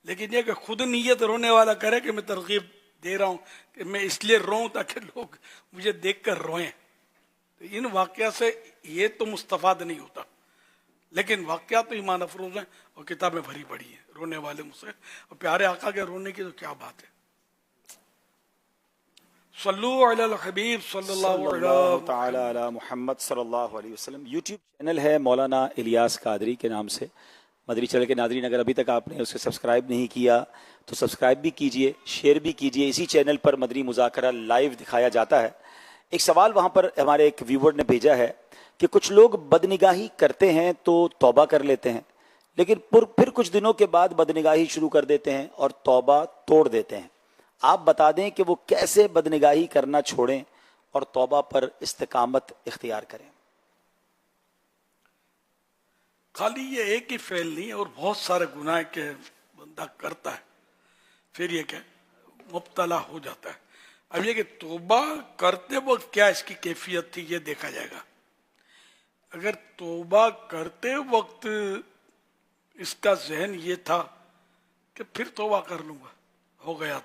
लेकिन ये कि खुद नीयत रोने वाला करे कि मैं तरगीब दे रहा हूँ कि मैं इसलिए रोऊं ताकि लोग मुझे देखकर रोएं, तो इन वाक़या से ये तो मुस्तफाद नहीं होता। लेकिन वाक़या तो ईमान अफरोज हैं और किताबें भरी पड़ी हैं रोने वाले मुझसे, और प्यारे आका के रोने की तो क्या बात है। सल्लु अलल हबीब सल्लल्लाहु तआला अला मुहम्मद सल्लल्लाहु अलैहि वसल्लम। यूट्यूब चैनल है मौलाना इलियास कादरी के नाम से। मदरी चैनल के नादरीन, अगर अभी तक आपने उसे सब्सक्राइब नहीं किया तो सब्सक्राइब भी कीजिए, शेयर भी कीजिए। इसी चैनल पर मदरी मुज़ाकरा लाइव दिखाया जाता है। एक सवाल वहाँ पर हमारे एक व्यूवर ने भेजा है कि कुछ लोग बदनिगाही करते हैं तो तौबा कर लेते हैं, लेकिन फिर कुछ दिनों के बाद बदनिगाही शुरू कर देते हैं और तौबा तोड़ देते हैं। आप बता दें कि वो कैसे बदनिगाही करना छोड़ें और तौबा पर इस्तिकामत इख्तियार करें। खाली ये एक ही फेल नहीं है और बहुत सारे गुनाह के बंदा करता है, फिर ये क्या मुब्तला हो जाता है। अब ये कि तौबा करते वक्त क्या इसकी कैफियत थी ये देखा जाएगा। अगर तौबा करते वक्त इसका जहन ये था कि फिर तौबा कर लूंगा, हो गया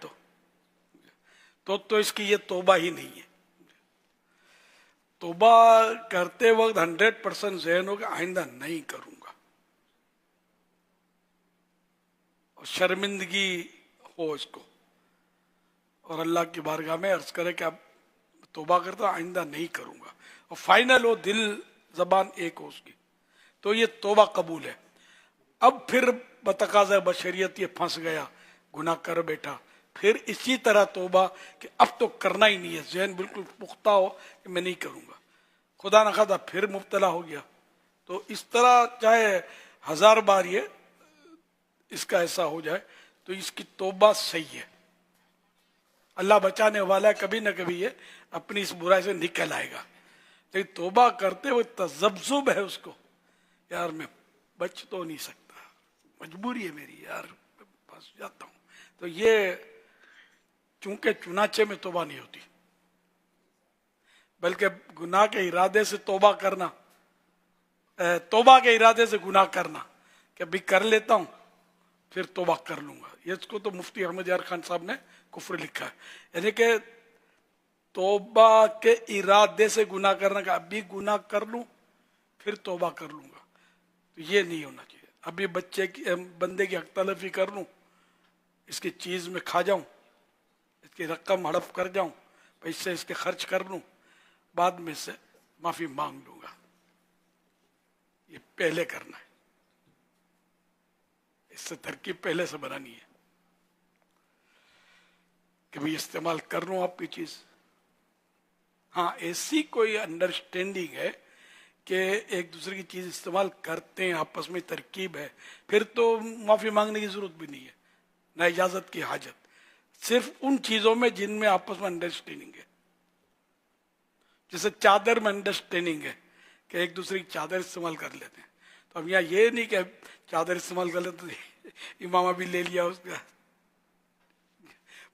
तो इसकी ये तौबा ही नहीं है। तौबा करते वक्त 100% जहन होगा आइंदा नहीं करूंगा, और शर्मिंदगी हो इसको, और अल्लाह की बारगाह में अर्ज करे कि अब तौबा करता आइंदा नहीं करूंगा, और फाइनल हो दिल जबान एक हो उसकी, तो ये तौबा कबूल है। अब फिर बतकाज़ा बशरियत ये फंस गया, गुनाह कर बैठा, फिर इसी तरह तौबा कि अब तो करना ही नहीं है, ज़हन बिल्कुल पुख्ता हो कि मैं नहीं करूंगा, खुदा न खादा फिर मुब्तला हो गया। तो इस तरह चाहे 1000 बार ये इसका ऐसा हो जाए तो इसकी तौबा सही है, अल्लाह बचाने वाला है, कभी न कभी ये अपनी इस बुराई से निकल आएगा। लेकिन तौबा करते हुए तज़ब्ज़ुब है उसको, यार मैं बच तो नहीं सकता, मजबूरी है मेरी, यार फंस जाता हूँ। तो ये चूंकि चुनाचे में तौबा नहीं होती, बल्कि गुनाह के इरादे से तौबा करना, तौबा के इरादे से गुनाह करना कि अभी कर लेता हूँ फिर तौबा कर लूंगा, ये इसको तो मुफ्ती अहमद यार खान साहब ने कुफ्र लिखा है। यानी कि तौबा के इरादे से गुनाह करना का अभी गुनाह कर लूं फिर तौबा कर लूंगा, तो ये नहीं होना चाहिए। अभी बंदे की हक तलफी कर लूं, इसकी चीज में खा जाऊं, इसकी रकम हड़प कर जाऊं, पैसे इसके खर्च कर लूं, बाद में से माफी मांग लूंगा, ये पहले करना है, इससे तरकीब पहले से बनानी है कि भाई इस्तेमाल कर लूं आपकी चीज, हाँ, ऐसी कोई अंडरस्टैंडिंग है कि एक दूसरे की चीज इस्तेमाल करते हैं, आपस में तरकीब है, फिर तो माफी मांगने की जरूरत भी नहीं है, ना इजाजत की हाजत। सिर्फ उन चीजों में जिनमें आपस में अंडरस्टैंडिंग है। जैसे चादर में अंडरस्टैंडिंग है कि एक दूसरे की चादर इस्तेमाल कर लेते हैं, तो अब यहाँ ये नहीं कि चादर इस्तेमाल कर लेते तो इमामा भी ले लिया, उसका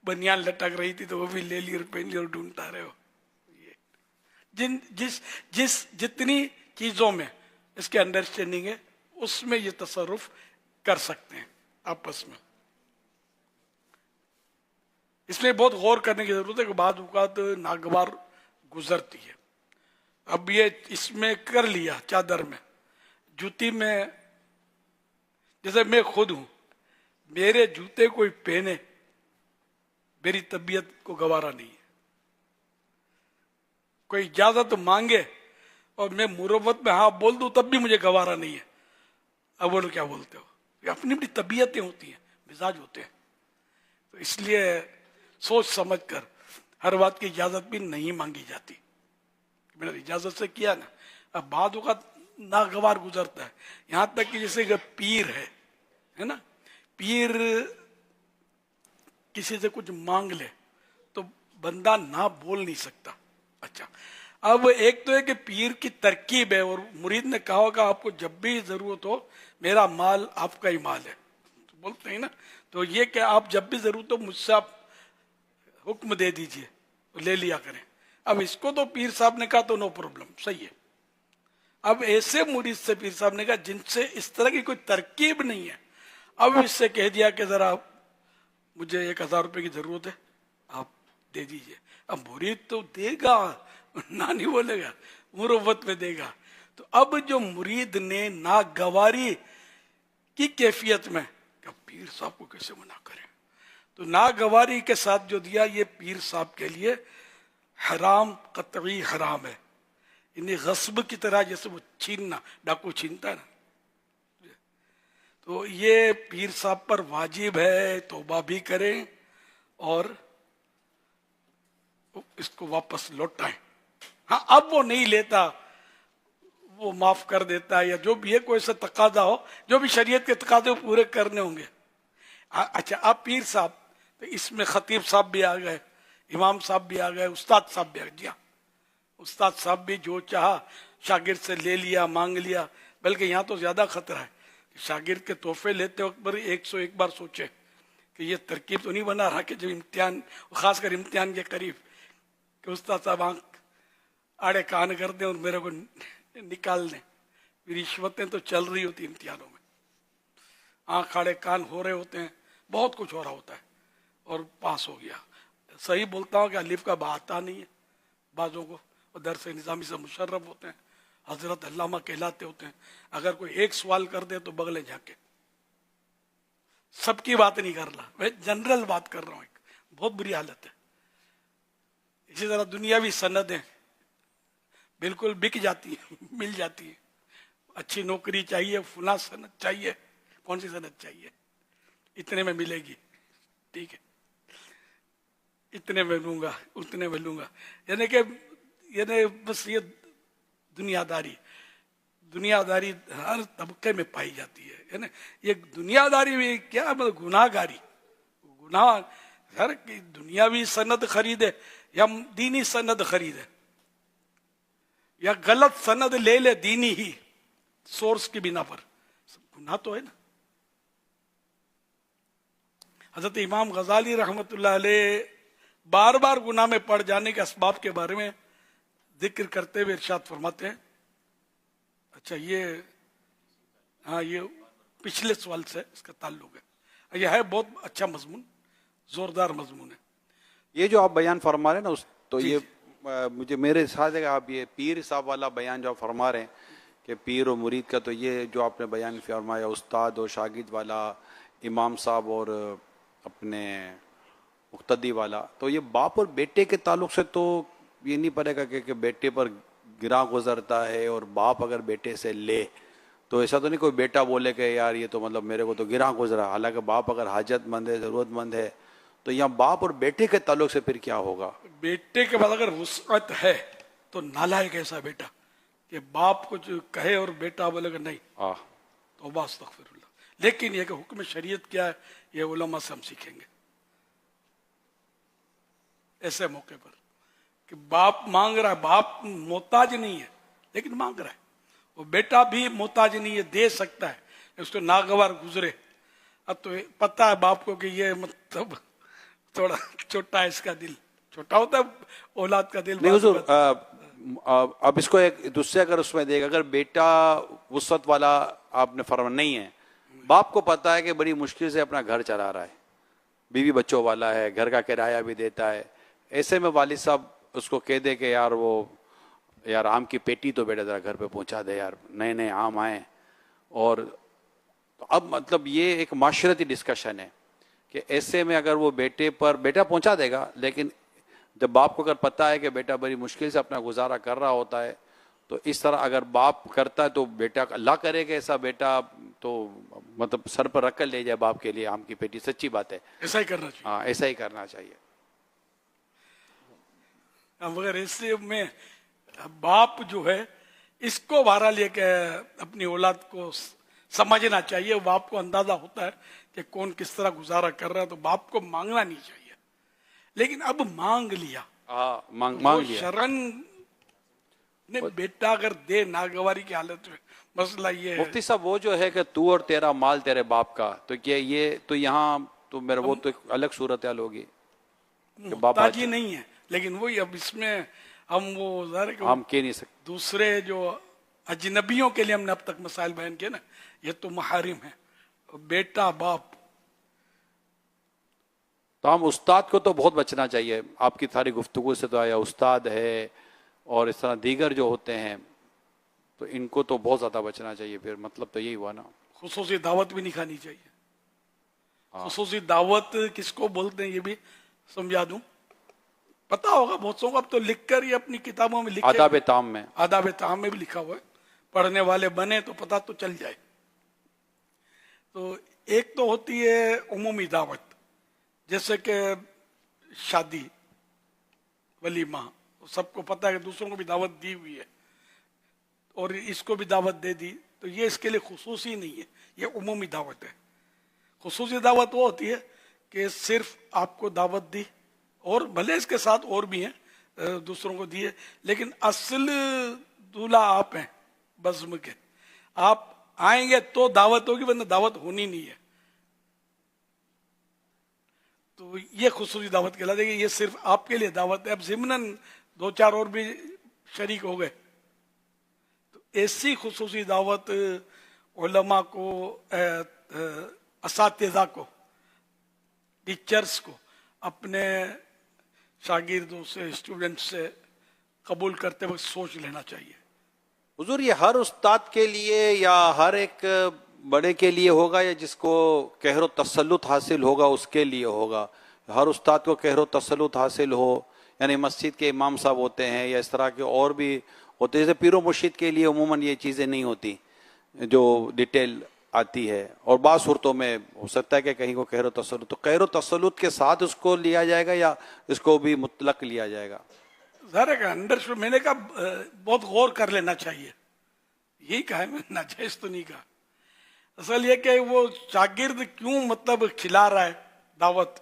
बनियान लटक रही थी तो वो भी ले ली और पहन ली और ढूंढता रहे हो। जितनी चीजों में इसके अंडरस्टैंडिंग है उसमें ये तसर्रुफ कर सकते हैं आपस में। इसमें बहुत गौर करने की जरूरत है कि बाद औक़ात नागवार गुजरती है। अब ये इसमें कर लिया चादर में, जूती में, जैसे मैं खुद हूं, मेरे जूते कोई पहने मेरी तबीयत को गवारा नहीं है। कोई इजाजत मांगे और मैं मुरव्वत में हाँ बोल दूं तब भी मुझे गवारा नहीं है। अब बोलो क्या बोलते हो, ये अपनी अपनी तबीयतें होती हैं, मिजाज होते हैं, तो इसलिए सोच समझ कर हर बात की इजाजत भी नहीं मांगी जाती। मैंने इजाजत से किया ना, अब बाद का नागवार गुजरता है, यहां तक कि जैसे पीर है ना, पीर किसी से कुछ मांग ले तो बंदा ना बोल नहीं सकता। अच्छा, अब एक तो है कि पीर की तरकीब है और मुरीद ने कहा होगा आपको जब भी जरूरत हो मेरा माल आपका ही माल है, तो बोलते हैं ना, तो ये कि आप जब भी जरूरत हो मुझसे आप हुक्म दे दीजिए तो ले लिया करें। अब इसको तो पीर साहब ने कहा तो नो प्रॉब्लम, सही है। अब ऐसे मुरीद से पीर साहब ने कहा जिनसे इस तरह की कोई तरकीब नहीं है, अब इससे कह दिया कि जरा मुझे 1000 रुपए की जरूरत है आप दे दीजिए। अब मुरीद तो देगा ना, नहीं बोलेगा, मुरव्वत में देगा। तो अब जो मुरीद ने नागवारी की कैफियत में पीर साहब को कैसे मना करें, तो नागवारी के साथ जो दिया ये पीर साहब के लिए हराम, कतई हराम है। इन्हें गस्ब की तरह, जैसे वो छीनना, डाकू छीनता है ना, तो ये पीर साहब पर वाजिब है तौबा भी करें और इसको वापस लौटाएं। हाँ, अब वो नहीं लेता, वो माफ कर देता है या जो भी है, कोई सा तकाजा हो, जो भी शरीयत के तकाजे पूरे करने होंगे। अच्छा, अब पीर साहब, तो इसमें खतीब साहब भी आ गए, इमाम साहब भी आ गए, उस्ताद साहब भी आ गए। जी हाँ, उस्ताद साहब भी जो चाहा शागिर्द से ले लिया, मांग लिया। बल्कि यहाँ तो ज्यादा खतरा है, शागिर्द के तोहफे लेते वक्त पर 101 बार सोचे कि ये तरकीब तो नहीं बना रहा कि जब इम्तिहान, खासकर इम्तिहान के करीब, कि उस्ताद साहब आंख आड़े कान कर दें और मेरे को निकाल दें। रिश्वतें तो चल रही होती इम्तिहानों में, आंख आड़े कान हो रहे होते हैं, बहुत कुछ हो रहा होता है और पास हो गया। सही बोलता हूँ कि अलिफ का बा आता नहीं है बाजों को, और दरस निज़ामी से मुशर्रफ होते हैं, हजरत अल्लामा कहलाते होते हैं। अगर कोई एक सवाल कर दे तो बगले जाके, सबकी बात नहीं कर रहा, मैं जनरल बात कर रहा हूँ। एक बहुत बुरी हालत है। इसी तरह दुनियावी सनदें बिल्कुल बिक जाती है, मिल जाती है। अच्छी नौकरी चाहिए, फुला सनद चाहिए, कौन सी सनद चाहिए, इतने में मिलेगी, ठीक है, इतने में लूंगा, उतने में लूंगा। यानी बस ये दुनियादारी हर तबके में पाई जाती है ना। ये दुनियादारी में क्या मतलब गुनाहगारी, गुनाह हर दुनियावी सनद खरीदे या दीनी सनद खरीदे या गलत सनद ले ले दीनी ही सोर्स की बिना पर, गुनाह तो है ना। हजरत इमाम गजाली रहमतुल्लाह अलैह बार बार गुनाह में पड़ जाने के असबाब के बारे में जिक्र करते हुए इरशाद फरमाते हैं। अच्छा, ये हाँ, ये पिछले सवाल से इसका ताल्लुक है। यह है बहुत अच्छा मजमून, जोरदार मजमून है। ये जो आप बयान फरमा रहे हैं ना, उस तो ये मुझे मेरे साथ है कि आप ये पीर साहब वाला बयान जो आप फरमा रहे हैं कि पीर और मुरीद का, तो ये जो आपने बयान फरमाया उस्ताद और शागिर्द वाला, इमाम साहब और अपने मुक्तदी वाला, तो ये बाप और बेटे के ताल्लुक से तो ये नहीं पड़ेगा कि बेटे पर गिरा गुजरता है और बाप अगर बेटे से ले, तो ऐसा तो नहीं कोई बेटा बोले कि यार ये तो मतलब मेरे को तो गिरा गुजरा, हालांकि बाप अगर हाजतमंद है, ज़रूरतमंद है, تو یہاں باپ اور بیٹے کے تعلق سے پھر کیا ہوگا؟ بیٹے کے بعد اگر وسعت ہے تو نالائق ایسا بیٹا کہ باپ کچھ کہے اور بیٹا بولے گا نہیں، توبہ استغفر اللہ. لیکن یہ کہ حکم شریعت کیا ہے یہ علماء سے ہم سیکھیں گے. ایسے موقع پر کہ باپ مانگ رہا ہے، باپ محتاج نہیں ہے لیکن مانگ رہا ہے، وہ بیٹا بھی محتاج نہیں ہے، دے سکتا ہے، اس کو ناگوار گزرے. اب تو پتہ ہے باپ کو کہ یہ مطلب تھوڑا چھوٹا ہے، اس کا دل چھوٹا ہوتا ہے اولاد کا دل. نہیں حضور، اب اس کو ایک دوسرے اگر اس میں دے گا، اگر بیٹا وسعت والا آپ نے فرما نہیں ہے، باپ کو پتا ہے کہ بڑی مشکل سے اپنا گھر چلا رہا ہے، بیوی بچوں والا ہے، گھر کا کرایہ بھی دیتا ہے، ایسے میں والد صاحب اس کو کہہ دے کہ یار آم کی پیٹی تو بیٹا ذرا گھر پہ پہنچا دے یار، نئے نئے آم آئے. اور اب مطلب یہ ایک معاشرتی ڈسکشن ہے کہ ایسے میں اگر وہ بیٹا پہنچا دے گا، لیکن جب باپ کو اگر پتا ہے کہ بیٹا بڑی مشکل سے اپنا گزارا کر رہا ہوتا ہے، تو اس طرح اگر باپ کرتا ہے تو بیٹا اللہ کرے کہ ایسا بیٹا تو مطلب سر پر رکھ کر لے جائے باپ کے لیے آم کی پیٹی. سچی بات ہے، ایسا ہی کرنا چاہیے. ہاں ایسا ہی کرنا چاہیے. مگر ایسے میں باپ جو ہے اس کو بہرحال لے کے اپنی اولاد کو سمجھنا چاہیے. باپ کو اندازہ ہوتا ہے کہ کون کس طرح گزارا کر رہا ہے، تو باپ کو مانگنا نہیں چاہیے. لیکن اب مانگ لیا، مانگ لیا شرن نے بیٹا اگر دے ناگواری کی حالت میں، مسئلہ یہ ہے. مفتی صاحب وہ جو ہے کہ تو اور تیرا مال تیرے باپ کا، تو کیا یہ تو یہاں تو میرا وہ تو ایک الگ صورتحال ہوگی. محتاجی نہیں ہے، لیکن وہی اب اس میں ہم وہ ظاہر کہ ہم کہہ نہیں سکتے. دوسرے جو اجنبیوں کے لیے ہم نے اب تک مسائل بیان کیے نا، یہ تو محارم ہے. بیٹا باپ، تو ہم استاد کو تو بہت بچنا چاہیے. آپ کی ساری گفتگو سے تو آیا استاد ہے اور اس طرح دیگر جو ہوتے ہیں، تو ان کو تو بہت زیادہ بچنا چاہیے. پھر مطلب تو یہی ہوا نا. خصوصی دعوت بھی نہیں کھانی چاہیے. خصوصی دعوت کس کو بولتے ہیں یہ بھی سمجھا دوں. پتا ہوگا بہت سو کو، اب تو لکھ کر یہ اپنی کتابوں میں لکھے، آداب طعام میں، آداب طعام میں بھی لکھا ہوا ہے. پڑھنے والے بنے تو پتا تو چل جائے. تو ایک تو ہوتی ہے عمومی دعوت، جیسے کہ شادی ولیمہ، سب کو پتا ہے کہ دوسروں کو بھی دعوت دی ہوئی ہے اور اس کو بھی دعوت دے دی، تو یہ اس کے لیے خصوصی نہیں ہے، یہ عمومی دعوت ہے. خصوصی دعوت وہ ہوتی ہے کہ صرف آپ کو دعوت دی، اور بھلے اس کے ساتھ اور بھی ہیں دوسروں کو دیے، لیکن اصل دولہا آپ ہیں بزم کے. آپ آئیں گے تو دعوت ہوگی، ورنہ دعوت ہونی نہیں ہے. تو یہ خصوصی دعوت کہلاتے ہیں کہ یہ صرف آپ کے لیے دعوت ہے. اب ضمناً دو چار اور بھی شریک ہو گئے، تو ایسی خصوصی دعوت علماء کو، اساتذہ کو، ٹیچرز کو اپنے شاگردوں سے، اسٹوڈنٹ سے قبول کرتے وقت سوچ لینا چاہیے. حضور یہ ہر استاد کے لیے یا ہر ایک بڑے کے لیے ہوگا، یا جس کو قہر و تسلط حاصل ہوگا اس کے لیے ہوگا؟ ہر استاد کو قہر و تسلط حاصل ہو، یعنی مسجد کے امام صاحب ہوتے ہیں یا اس طرح کے اور بھی ہوتے ہیں، جیسے پیر و مرشد کے لیے عموماً یہ چیزیں نہیں ہوتی جو ڈیٹیل آتی ہے، اور بعض صورتوں میں ہو سکتا ہے کہ کہیں کو قہر و تسلط، تو قہر و تسلط کے ساتھ اس کو لیا جائے گا یا اس کو بھی مطلق لیا جائے گا؟ ظاہر ہے کہ انڈر میں نے کہا بہت غور کر لینا چاہیے. یہی کہا ہے میں، ناجائز تو نہیں کہا. اصل یہ کہ وہ شاگرد کیوں مطلب کھلا رہا ہے دعوت،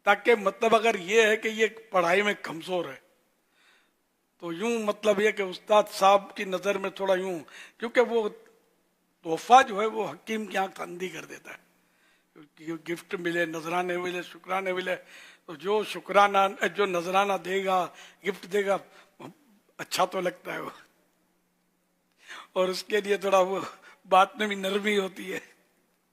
تاکہ مطلب اگر یہ ہے کہ یہ پڑھائی میں کمزور ہے تو یوں مطلب یہ کہ استاد صاحب کی نظر میں تھوڑا یوں، کیونکہ وہ تحفہ جو ہے وہ حکیم کی آنکھ اندھی کر دیتا ہے. گفٹ ملے، نذرانے ملے، شکرانے ملے، تو جو شکرانہ جو نذرانہ دے گا، گفٹ دے گا، اچھا تو لگتا ہے وہ، اور اس کے لیے تھوڑا وہ بات میں بھی نرمی ہوتی ہے،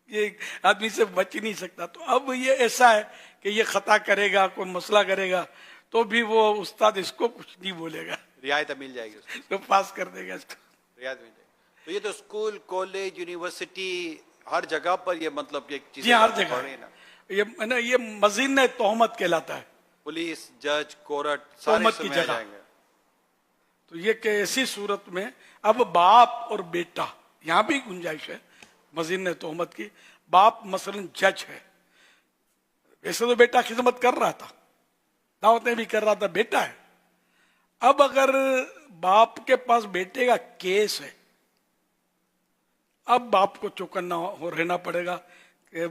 یہ آدمی سے بچ نہیں سکتا. تو اب یہ ایسا ہے کہ یہ خطا کرے گا، کوئی مسئلہ کرے گا، تو بھی وہ استاد اس کو کچھ نہیں بولے گا، رعایت مل جائے گی، تو پاس کر دے گا اس کو، رعایت مل جائے گی. تو یہ تو اسکول، کالج، یونیورسٹی، ہر جگہ پر یہ مطلب یہ چیزیں، جی ہر جگہ یہ مزین تہمت کہلاتا ہے. پولیس، جج، کورٹ، تہمت کی جگہ. تو یہ کہ ایسی صورت میں اب باپ اور بیٹا، یہاں بھی گنجائش ہے مزین تہمت کی. باپ مثلا جج ہے، वैसे तो बेटा खिदमत कर रहा था, दावतें भी कर रहा था, बेटा है। अब अगर बाप के पास बेटे का केस है, अब बाप को चौकन्ना हो रहना पड़ेगा कि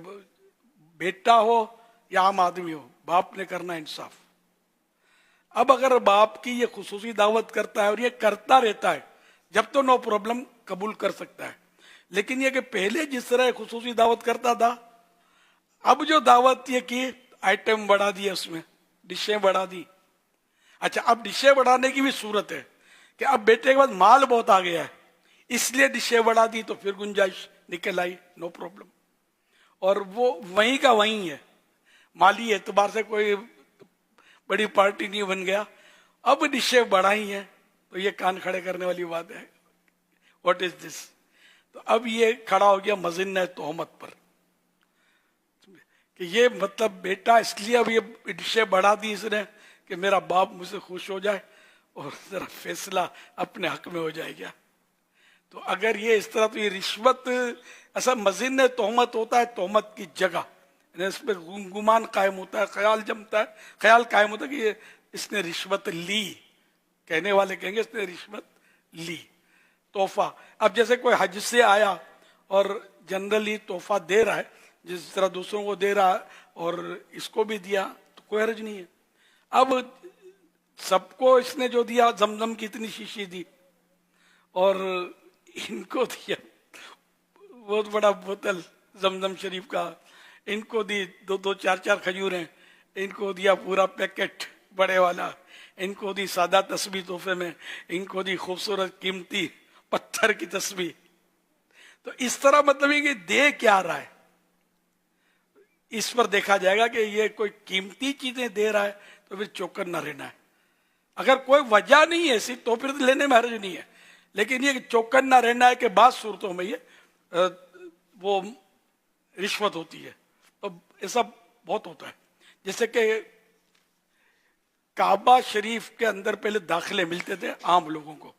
बेटा हो या आम आदमी हो, बाप ने करना इंसाफ। अब अगर बाप की ये खुसूसी दावत करता है और ये करता रहता है, जब तो नो प्रॉब्लम, कबूल कर सकता है। लेकिन ये कि पहले जिस तरह खुसूसी दावत करता था, अब जो दावत ये की, आइटम बढ़ा दिए, उसमें डिशें बढ़ा दी। अच्छा, अब डिशें बढ़ाने की भी सूरत है कि अब बेटे के बाद माल बहुत आ गया है, इसलिए डिशें बढ़ा दी, तो फिर गुंजाइश निकल आई, नो प्रॉब्लम। और वो वहीं का वहीं है, माली एतबार से कोई बड़ी पार्टी नहीं बन गया। अब डिशें बढ़ाई हैं तो ये कान खड़े करने वाली बात है, व्हाट इज दिस। तो अब ये खड़ा हो गया मज़िन्ना तोहमत पर कि ये मतलब बेटा इसलिए अब ये डिशें बढ़ा दी इसने कि मेरा बाप मुझसे खुश हो जाए और जरा फैसला अपने हक में हो जाएगा। तो अगर ये इस तरह, तो ये रिश्वत ऐसा मज़िन्ना तोहमत होता है, तोहमत की जगह इस पर गुमान कायम होता है, ख्याल जमता है, ख्याल कायम होता है कि ये इसने रिश्वत ली, कहने वाले कहेंगे इसने रिश्वत ली। तोहफा, अब जैसे कोई हज से आया और जनरली तोहफा दे रहा है, जिस तरह दूसरों को दे रहा है और इसको भी दिया, तो कोई हर्ज नहीं है। अब सबको इसने जो दिया, जमजम की इतनी शीशी दी और इनको दिया बहुत बड़ा बोतल जमजम शरीफ का, इनको दी 2-2, 4-4 खजूरें, इनको दिया पूरा पैकेट बड़े वाला, इनको दी सादा तस्बीह तोहफे में, इनको दी खूबसूरत कीमती पत्थर की तस्बीह। तो इस तरह मतलब ये कि दे क्या रहा है, इस पर देखा जाएगा कि ये कोई कीमती चीजें दे रहा है तो फिर चौकन्ना रहना है। अगर कोई वजह नहीं है ऐसी तो फिर लेने में हर्ज नहीं है। लेकिन ये चौकन्ना रहना है कि बाद सूरतों में ये वो रिश्वत होती है, तो ऐसा बहुत होता है। जैसे कि काबा शरीफ के अंदर पहले दाखिले मिलते थे आम लोगों को,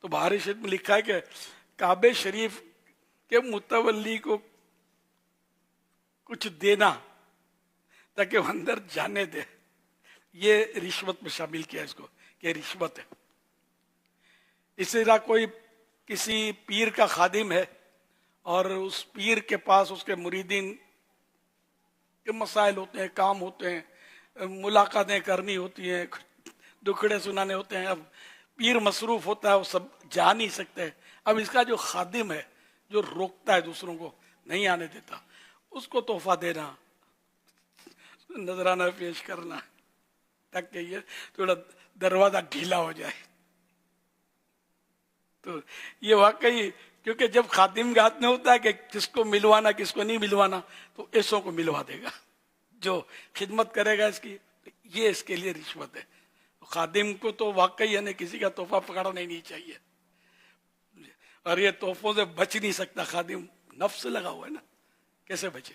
तो बाहरी शरीफ में लिखा है कि काबे शरीफ के मुतवल्ली को कुछ देना ताकि वो अंदर जाने दे, ये रिश्वत में शामिल किया इसको कि रिश्वत है। इसी तरह कोई किसी पीर का खादिम है और उस पीर के पास उसके मुरीदीन के मसाइल होते हैं, काम होते हैं, मुलाकातें करनी होती हैं, दुखड़े सुनाने होते हैं। अब पीर मसरूफ होता है, वो सब जा नहीं सकते। अब इसका जो खादिम है, जो रोकता है दूसरों को, नहीं आने देता, उसको तोहफा देना, नजराना पेश करना ताकि ये थोड़ा दरवाजा ढीला हो जाए। तो ये वाकई, क्योंकि जब खादिम के हाथ में होता है कि किसको मिलवाना किसको नहीं मिलवाना, तो ऐसों को मिलवा देगा, जो खिदमत करेगा इसकी, ये इसके लिए रिश्वत है। खादिम को तो वाकई यानी किसी का तोहफा पकड़ना ही नहीं चाहिए, और ये तोहफों से बच नहीं सकता। खादिम नफ्स लगा हुआ है ना, कैसे बचे?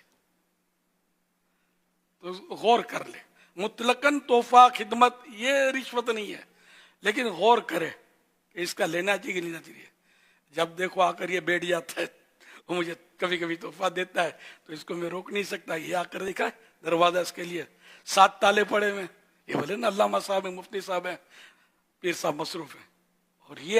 तो गौर कर ले, मुतलकन तोहफा खिदमत ये रिश्वत नहीं है, लेकिन गौर करे कि इसका लेना चाहिए कि नहीं लेना चाहिए। जब देखो आकर ये बैठ जाता है, वो मुझे कभी कभी तोहफा देता है तो इसको मैं रोक नहीं सकता, ये आकर देखा है दरवाजा इसके लिए 7 ताले पड़े हुए, ये बोले ना अल्लामा साहब है, मुफ्ती साहब है, पीर साहब मसरूफ है, और ये